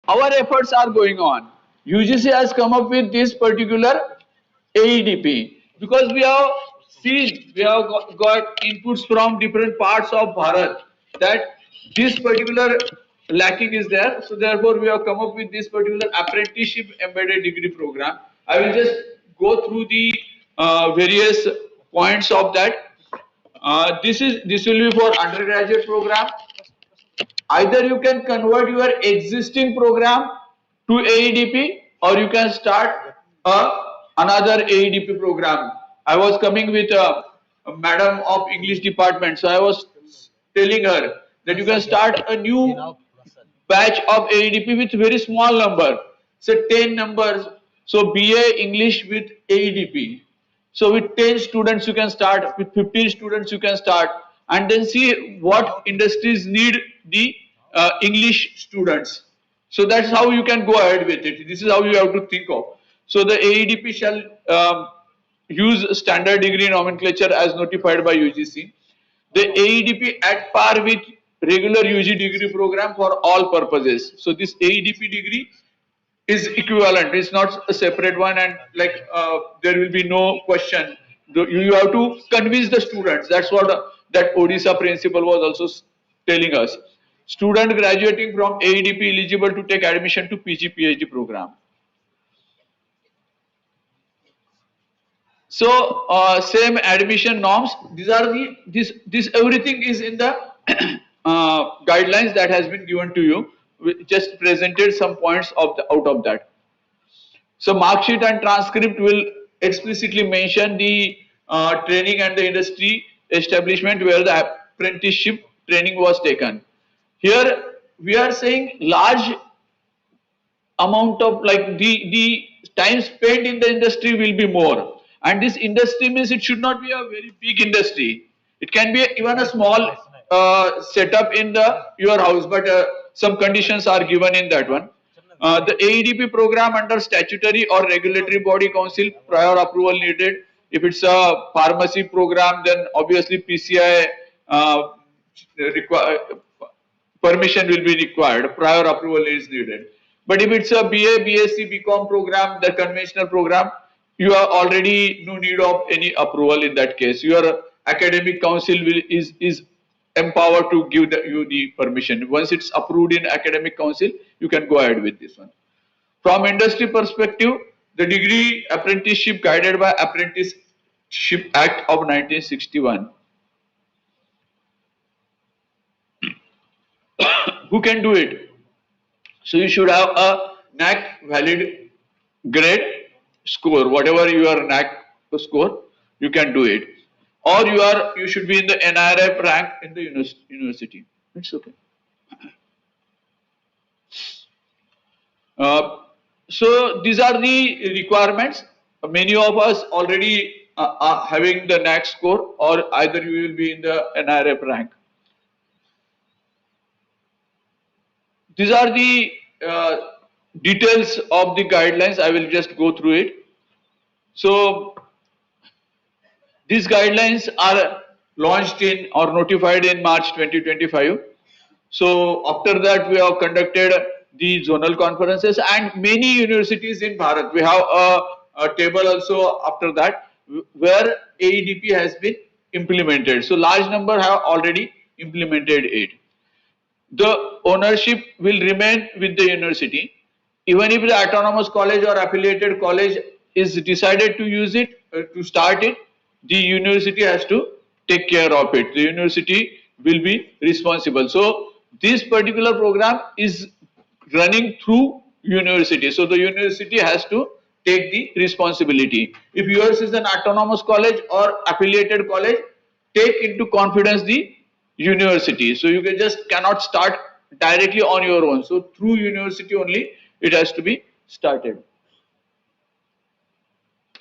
our efforts are going on. UGC has come up with this particular AEDP because we have seen, we have got inputs from different parts of Bharat that this particular lacking is there. So therefore we have come up with this particular apprenticeship embedded degree program. I will just go through the various points of that. This will be for undergraduate program. Either you can convert your existing program to AEDP or you can start another AEDP program. I was coming with a madam of English department, so I was telling her that you can start a new batch of AEDP with very small number, say 10 numbers. So BA English with AEDP. So with 10 students you can start, with 15 students you can start, and then see what industries need the English students. So that's how you can go ahead with it. This is how you have to think of. So the AEDP shall use standard degree nomenclature as notified by UGC. The AEDP at par with regular UG degree program for all purposes. So this AEDP degree is equivalent. It's not a separate one, and like there will be no question. You have to convince the students. That's what that Odisha principal was also telling us. Student graduating from AEDP eligible to take admission to PG PhD program. So same admission norms. These are the this everything is in the guidelines that has been given to you. We just presented some points of out of that. So mark sheet and transcript will explicitly mention the training and the industry establishment where the apprenticeship training was taken. Here we are saying large amount of like the time spent in the industry will be more, And this industry means it should not be a very big industry. It can be even a small setup in your house, but some conditions are given in that one. The AEDP program under statutory or regulatory body council, prior approval needed. If it's a pharmacy program, then obviously PCI permission will be required, prior approval is needed. But if it's a BA, BSc, BCom program, the conventional program, you are already no need of any approval in that case. Your academic council is empowered to give you the permission. Once it's approved in academic council, you can go ahead with this one. From industry perspective, the degree apprenticeship guided by Apprenticeship Act of 1961. Who can do it? So you should have a NAC valid grade score, whatever your NAC score, you can do it. Or you should be in the NRF rank in the university. It's okay. So these are the requirements. Many of us already are having the NAC score, or either you will be in the NRF rank. These are the details of the guidelines. I will just go through it. So these guidelines are launched in or notified in March 2025. So after that, we have conducted the zonal conferences, and many universities in Bharat. We have a table also after that where AEDP has been implemented. So large number have already implemented it. The ownership will remain with the university. Even if the autonomous college or affiliated college is decided to use it, to start it, the university has to take care of it. The university will be responsible. So this particular program is running through university. So the university has to take the responsibility. If yours is an autonomous college or affiliated college, take into confidence the university. So you cannot start directly on your own. So through university only it has to be started.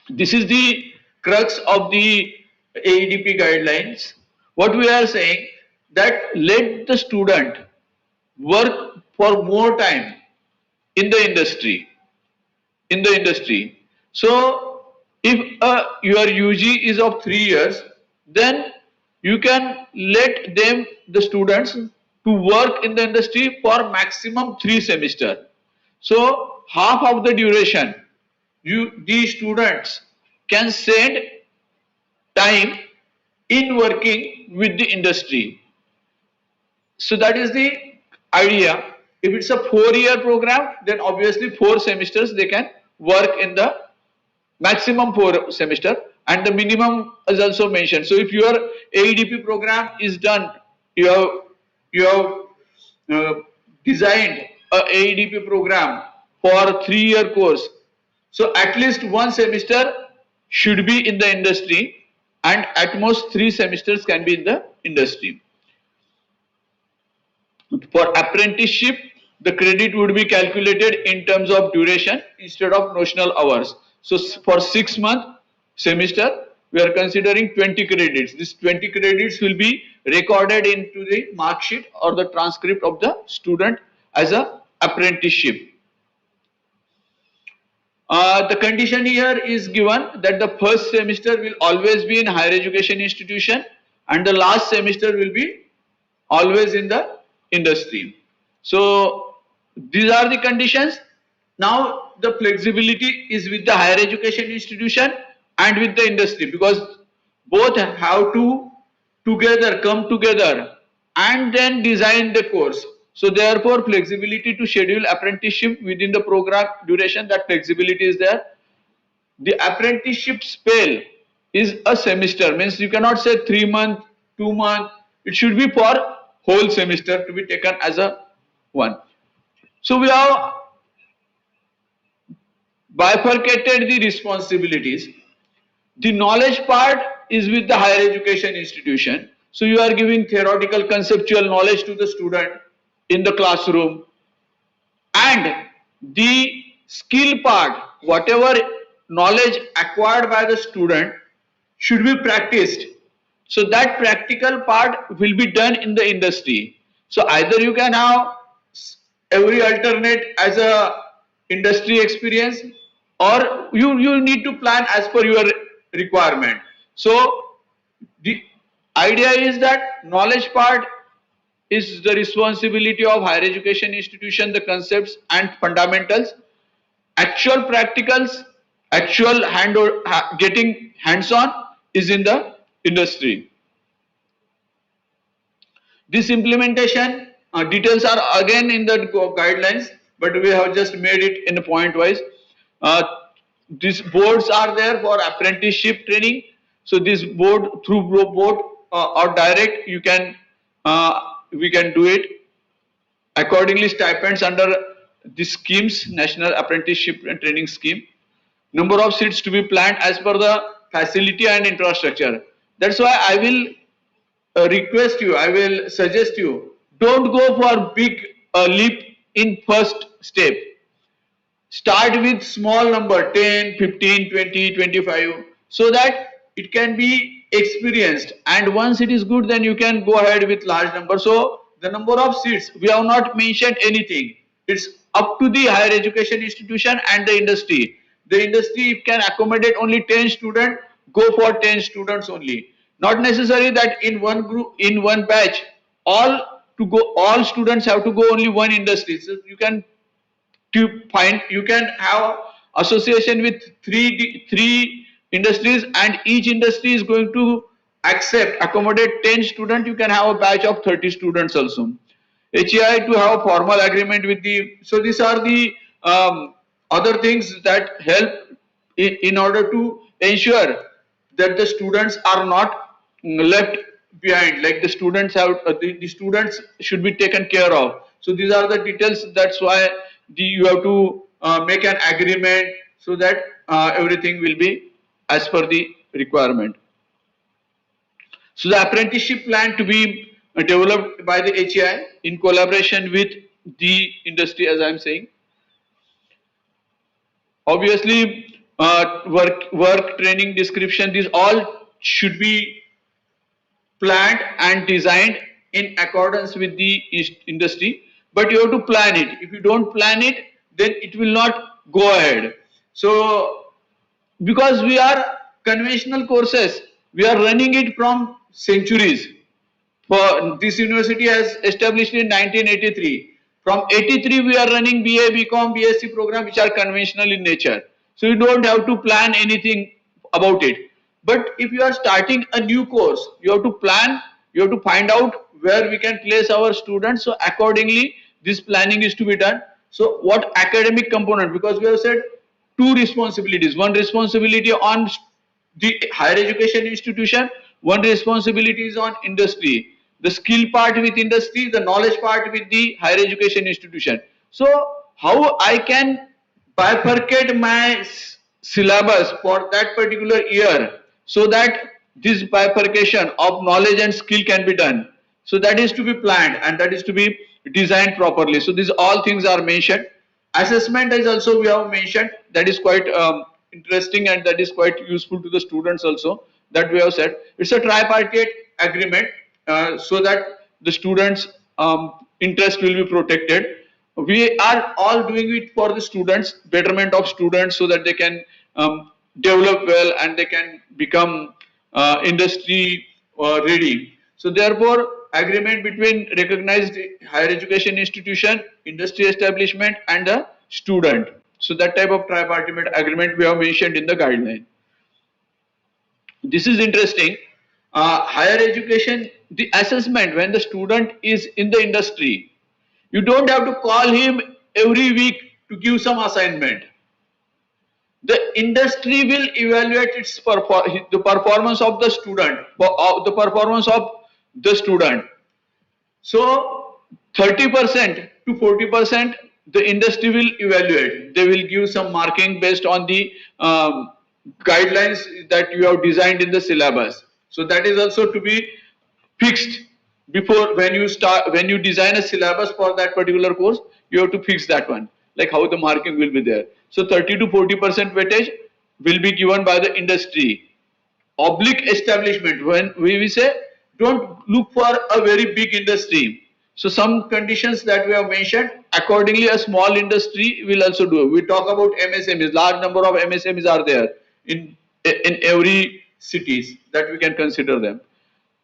This is the crux of the AEDP guidelines. What we are saying, that let the student work for more time in the industry. So if your UG is of 3 years, then you can let the students to work in the industry for maximum 3 semesters. So half of the duration these students can spend time in working with the industry. So that is the idea. If it's a 4-year program, then obviously 4 semesters they can work in the maximum 4 semester, and the minimum is also mentioned. So if your AEDP program is done, you have designed a AEDP program for a 3-year course. So at least 1 semester should be in the industry, and at most 3 semesters can be in the industry. For apprenticeship, the credit would be calculated in terms of duration instead of notional hours. So for 6-month semester, we are considering 20 credits. This 20 credits will be recorded into the mark sheet or the transcript of the student as a apprenticeship. The condition here is given that the first semester will always be in higher education institution, and the last semester will be always in the industry. So these are the conditions. Now the flexibility is with the higher education institution and with the industry, because both have to come together and then design the course. So therefore flexibility to schedule apprenticeship within the program duration, that flexibility is there. The apprenticeship spell is a semester, means you cannot say 3 months, 2 months, it should be for whole semester to be taken as a one. So we have bifurcated the responsibilities. The knowledge part is with the higher education institution. So you are giving theoretical conceptual knowledge to the student in the classroom, and the skill part, whatever knowledge acquired by the student should be practiced. So that practical part will be done in the industry. So either you can have every alternate as a industry experience, or you need to plan as per your requirement. So the idea is that knowledge part is the responsibility of higher education institution, the concepts and fundamentals. Actual practicals, actual getting hands on is in the industry. This implementation details are again in the guidelines, but we have just made it in a point wise. Uh, these boards are there for apprenticeship training. So this board, through board or direct, you can we can do it. Accordingly, stipends under the schemes, National Apprenticeship and Training Scheme. Number of seats to be planned as per the facility and infrastructure. That's why I will request you, I will suggest you, don't go for big leap in first step. Start with small number 10, 15, 20, 25, so that it can be experienced, and once it is good then you can go ahead with large number. So the number of seats, we have not mentioned anything. It's up to the higher education institution and the industry. The industry can accommodate only 10 students, go for 10 students only. Not necessary that in one group, in one batch, all students have to go only one industry. So you can you can have association with three industries, and each industry is going to accommodate 10 students. You can have a batch of 30 students also. HEI to have a formal agreement with the, so these are the other things that help in order to ensure that the students are not left behind, like the students have the students should be taken care of. So these are the details. That's why you have to make an agreement, so that everything will be as per the requirement. So the apprenticeship plan to be developed by the HEI in collaboration with the industry, as I am saying. Obviously, work training description, these all should be planned and designed in accordance with the industry, but you have to plan it. If you don't plan it, then it will not go ahead. So because we are conventional courses, we are running it from centuries. For this university has established in 1983. From 83 we are running BA, BCom, BSc program which are conventional in nature. So you don't have to plan anything about it. But if you are starting a new course, you have to plan, you have to find out where we can place our students. So accordingly, this planning is to be done. So what academic component, because we have said two responsibilities, one responsibility on the higher education institution, one responsibility is on industry, the skill part with industry, the knowledge part with the higher education institution. So how I can bifurcate my syllabus for that particular year, so that this bifurcation of knowledge and skill can be done. So that is to be planned and that is to be designed properly. So these all things are mentioned. Assessment is also we have mentioned, that is quite interesting and that is quite useful to the students also, that we have said. It's a tripartite agreement, so that the students' interest will be protected. We are all doing it for the students, betterment of students, so that they can develop well and they can become industry ready. So therefore, agreement between recognized higher education institution, industry establishment and the student. So that type of tripartite agreement we have mentioned in the guideline. This is interesting. Higher education, the assessment when the student is in the industry, you don't have to call him every week to give some assignment. The industry will evaluate the performance of the student, the performance of the student. So 30% to 40% the industry will evaluate. They will give some marking based on the guidelines that you have designed in the syllabus. So that is also to be fixed before, when you design a syllabus for that particular course, you have to fix that one, like how the marking will be there. So 30 to 40% weightage will be given by the industry. Oblique establishment, when we say don't look for a very big industry. So some conditions that we have mentioned, accordingly a small industry will also do. We talk about MSMEs, large number of MSMEs are there in every cities that we can consider them.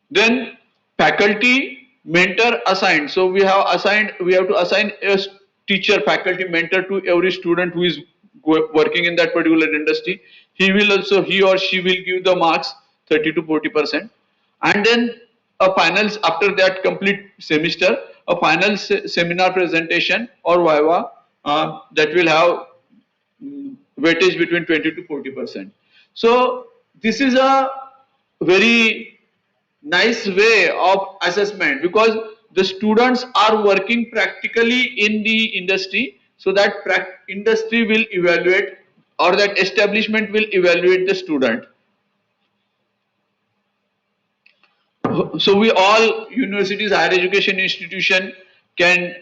Then faculty mentor assigned. So we have to assign a teacher, faculty mentor to every student who is working in that particular industry. He or she will give the marks 30 to 40%, and then a finals after that complete semester, a final seminar presentation or viva that will have weightage between 20 to 40%. So this is a very nice way of assessment, because the students are working practically in the industry, so that industry will evaluate, or that establishment will evaluate the student. So we all universities, higher education institution can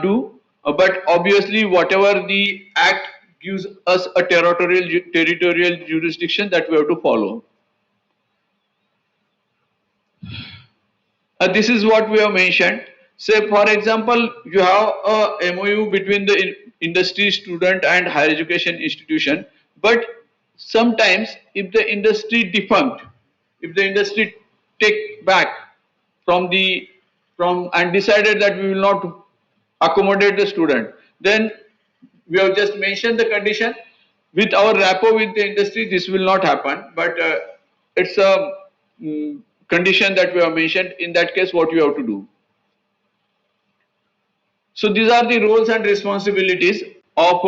do, but obviously whatever the act gives us a territorial jurisdiction, that we have to follow. This is what we have mentioned. Say for example, you have a MOU between the industry, student and higher education institution, but sometimes if the industry defunct, if the industry take back from and decided that we will not accommodate the student, then we have just mentioned the condition. With our rapport with the industry, this will not happen, but it's a condition that we have mentioned. In that case, what you have to do? So these are the roles and responsibilities of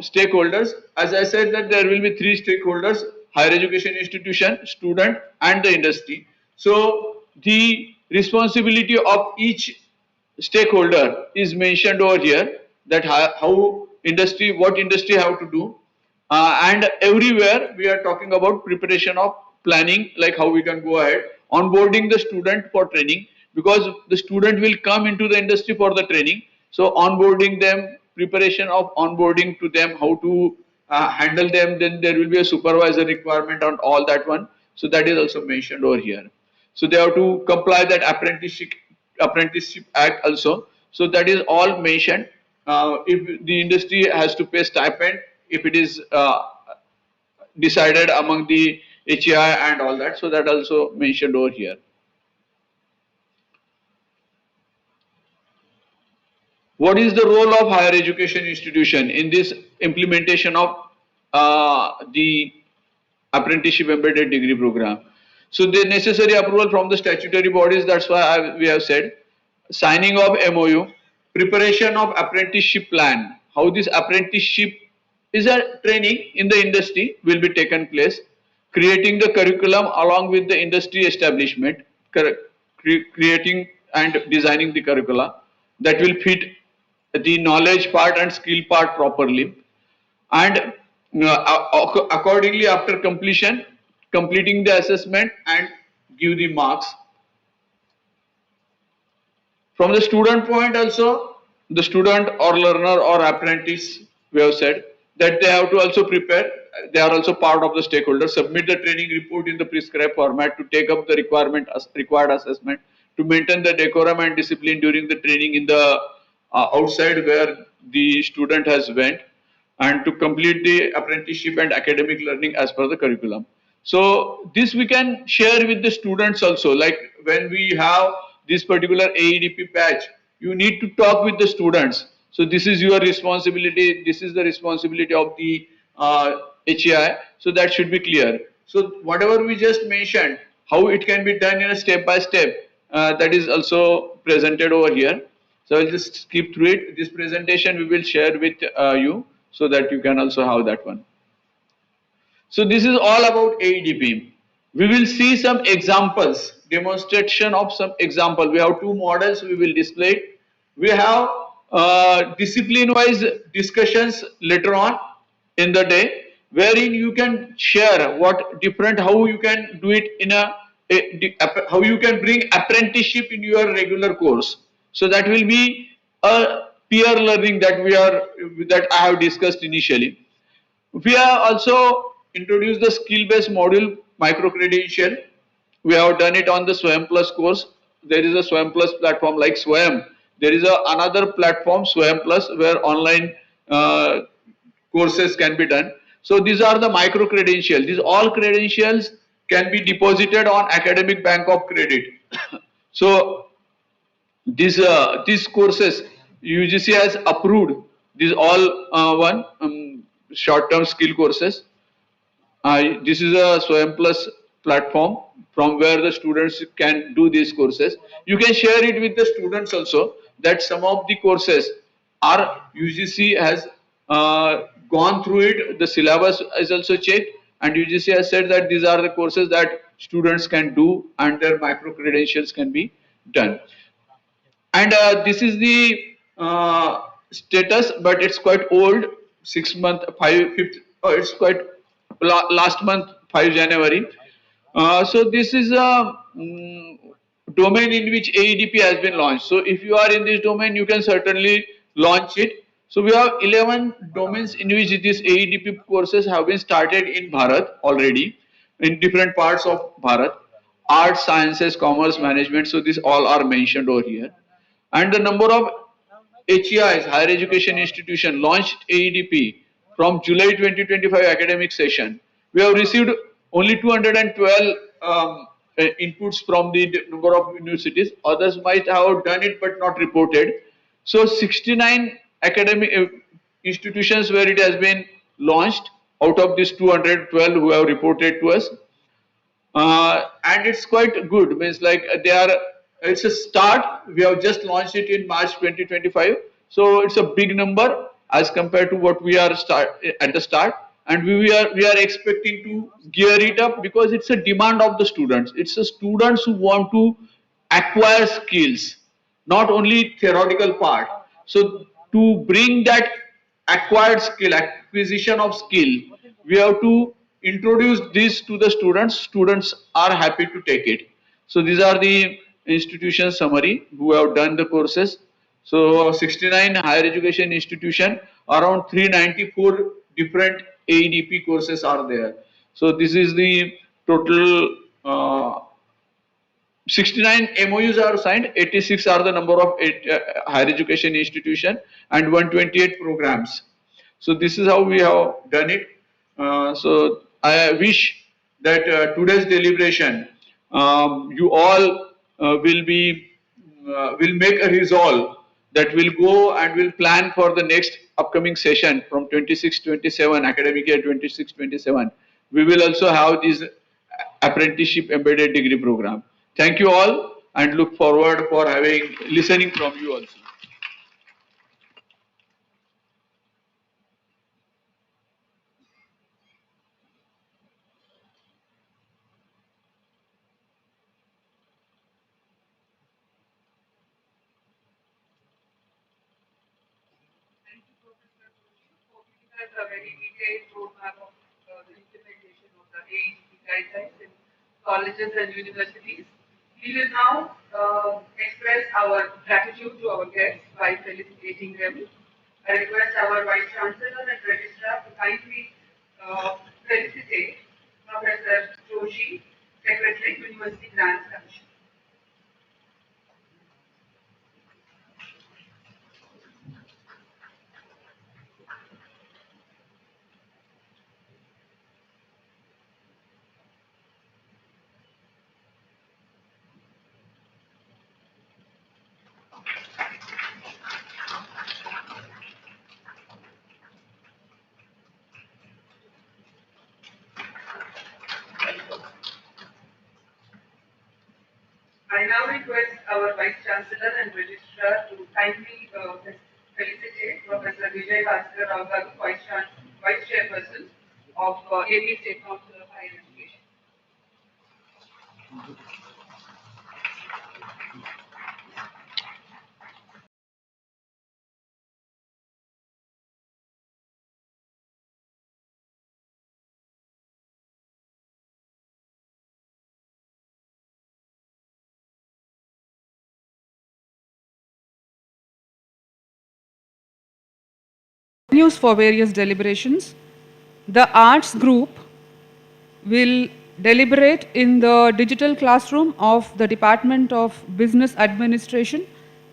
stakeholders. As I said, that there will be three stakeholders: higher education institution, student and the industry. So the responsibility of each stakeholder is mentioned over here, that how industry, what industry have to do, and everywhere we are talking about preparation of planning, like how we can go ahead, onboarding the student for training, because the student will come into the industry for the training. So onboarding them, preparation of onboarding to them, how to handle them, then there will be a supervisor requirement on all that one. So that is also mentioned over here. So they have to comply that apprenticeship act also. So that is all mentioned. If the industry has to pay stipend, if it is decided among the HEI and all that, so that also mentioned over here. What is the role of higher education institution in this implementation of the apprenticeship embedded degree program? So the necessary approval from the statutory bodies, that's why we have said, signing of MOU, preparation of apprenticeship plan, how this apprenticeship is a training in the industry will be taken place, creating the curriculum along with the industry establishment, creating and designing the curricula that will fit the knowledge part and skill part properly, and accordingly after completing the assessment and give the marks. From the student point also, the student or learner or apprentice, we have said that they have to also prepare, they are also part of the stakeholders, submit the training report in the prescribed format to take up the required assessment, to maintain the decorum and discipline during the training in the outside where the student has went, and to complete the apprenticeship and academic learning as per the curriculum. So this we can share with the students also, like when we have this particular AEDP patch, you need to talk with the students. So this is your responsibility, this is the responsibility of the HEI, so that should be clear. So whatever we just mentioned, how it can be done in a step by step, that is also presented over here. So I'll just skip through it. This presentation we will share with you, so that you can also have that one. So this is all about AEDP. We will see some examples, demonstration of some example. We have two models we will display. We have discipline-wise discussions later on in the day, wherein you can share what different, how you can do it in how you can bring apprenticeship in your regular course. So that will be a peer learning that I have discussed initially. We are also introduced the skill-based module micro-credential. We have done it on the Swayam Plus course. There is a Swayam Plus platform like Swayam. There is another platform, Swayam Plus, where online uh, courses can be done. So these are the micro credentials. These all credentials can be deposited on academic bank of credit. So these courses UGC has approved. These all one short term skill courses. This is a Swayam Plus platform from where the students can do these courses. You can share it with the students also that some of the courses are UGC has gone through it. The syllabus is also checked, and UGC has said that these are the courses that students can do and their micro credentials can be done. And this is the status, but it's quite old. 6 month, 5th. Oh, it's quite last month, 5 January. So this is a domain in which AEDP has been launched. So if you are in this domain, you can certainly launch it. So we have 11 domains in which these AEDP courses have been started in Bharat already, in different parts of Bharat. Arts, sciences, commerce, management. So these all are mentioned over here. And the number of HEIs, higher education institution, launched AEDP from July 2025 academic session. We have received only 212 inputs from the number of universities. Others might have done it but not reported. So 69 academic institutions where it has been launched out of these 212 who have reported to us. And it's quite good. Means like they are. It's a start. We have just launched it in March 2025, so it's a big number as compared to what we are at the start, and we are expecting to gear it up because it's a demand of the students. It's the students who want to acquire skills, not only theoretical part. So to bring that acquired skill, acquisition of skill, we have to introduce this to the students. Students are happy to take it. So these are the institution summary who have done the courses. So 69 higher education institution, around 394 different AEDP courses are there. So this is the total 69 MOUs are signed, 86 are the number of higher education institution and 128 programs. So this is how we have done it. So I wish that today's deliberation, you all will make a resolve that will go and will plan for the next upcoming session from 26-27 academic year 26-27. We will also have this apprenticeship embedded degree program. Thank you all and look forward for listening from you also. That's a very detailed roadmap of the implementation of the AEDP guidelines in colleges and universities. We will now express our gratitude to our guests by felicitating them. I request our Vice Chancellor and Registrar to kindly felicitate Professor Joshi, Secretary, University Grants Commission. I now request our Vice Chancellor and Registrar to kindly felicitate Professor Vijay Bhaskar Rao Garu, Vice Chairperson of AP State Council of Higher Education. News for various deliberations. The arts group will deliberate in the digital classroom of the Department of Business Administration.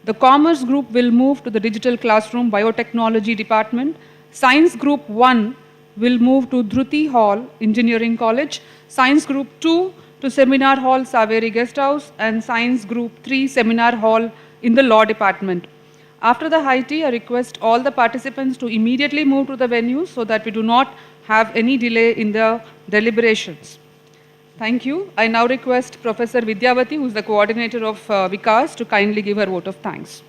The Commerce Group will move to the digital classroom Biotechnology Department. Science Group 1 will move to Dhruti Hall, Engineering College. Science Group 2 to Seminar Hall, Saveri Guest House, and Science Group 3 Seminar Hall in the Law Department. After the high tea, I request all the participants to immediately move to the venue so that we do not have any delay in the deliberations. Thank you. I now request Professor Vidyavati, who is the coordinator of VIKAS, to kindly give her vote of thanks.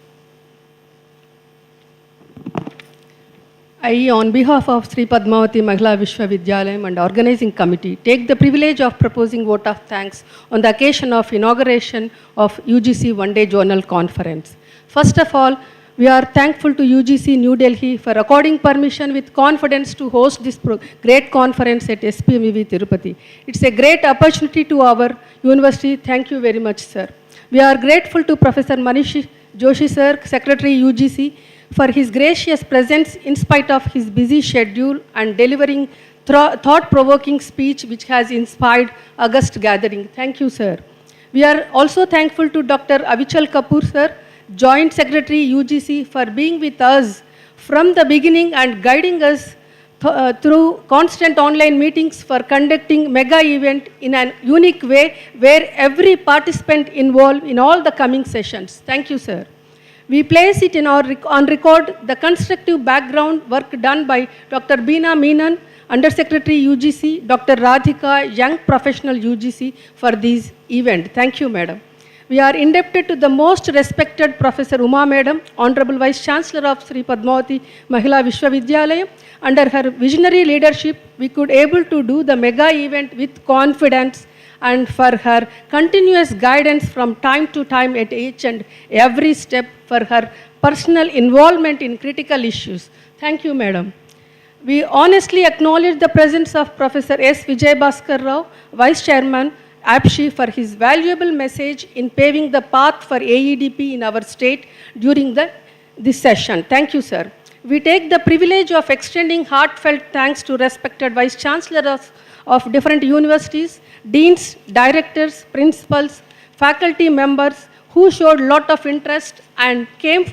I, on behalf of Sri Padmavati Mahila Visvavidyalayam and organizing committee, take the privilege of proposing vote of thanks on the occasion of inauguration of UGC One-Day Journal Conference. First of all, we are thankful to UGC New Delhi for according permission with confidence to host this great conference at SPMV Tirupati. It's a great opportunity to our university. Thank you very much, sir. We are grateful to Professor Manish Joshi, sir, Secretary UGC, for his gracious presence in spite of his busy schedule and delivering thought-provoking speech which has inspired August gathering. Thank you, sir. We are also thankful to Dr. Avichal Kapoor, sir, Joint Secretary UGC, for being with us from the beginning and guiding us through constant online meetings for conducting mega event in an unique way where every participant involved in all the coming sessions. Thank you, sir. We place it in on record the constructive background work done by Dr. Beena Meenan, Undersecretary UGC, Dr. Radhika, Young Professional UGC, for this event. Thank you, Madam. We are indebted to the most respected Professor Uma Madam, Honorable Vice Chancellor of Sri Padmavati Mahila Visvavidyalayam. Under her visionary leadership, we could able to do the mega event with confidence, and for her continuous guidance from time to time at each and every step, for her personal involvement in critical issues. Thank you, Madam. We honestly acknowledge the presence of Professor S. Vijay Bhaskar Rao, Vice Chairman, APSHI, for his valuable message in paving the path for AEDP in our state during this session. Thank you, sir. We take the privilege of extending heartfelt thanks to respected Vice Chancellors of different universities, deans, directors, principals, faculty members who showed lot of interest and came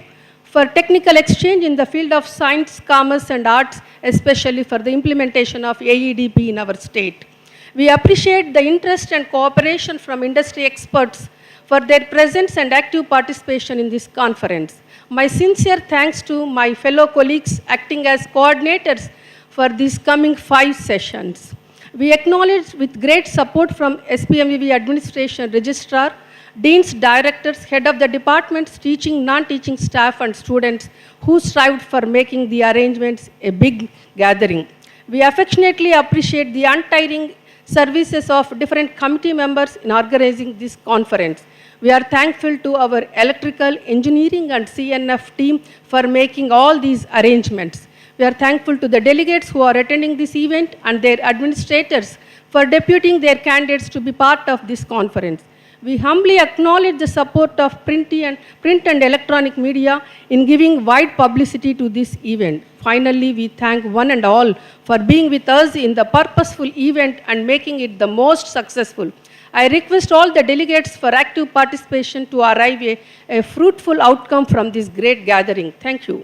for technical exchange in the field of science, commerce and arts, especially for the implementation of AEDP in our state. We appreciate the interest and cooperation from industry experts for their presence and active participation in this conference. My sincere thanks to my fellow colleagues acting as coordinators for these coming 5 sessions. We acknowledge with great support from SPMVV Administration Registrar, Deans, Directors, Head of the Departments, teaching, non-teaching staff and students who strived for making the arrangements a big gathering. We affectionately appreciate the untiring services of different committee members in organizing this conference. We are thankful to our electrical, engineering and CNF team for making all these arrangements. We are thankful to the delegates who are attending this event and their administrators for deputing their candidates to be part of this conference. We humbly acknowledge the support of print and electronic media in giving wide publicity to this event. Finally, we thank one and all for being with us in the purposeful event and making it the most successful. I request all the delegates for active participation to arrive a fruitful outcome from this great gathering. Thank you.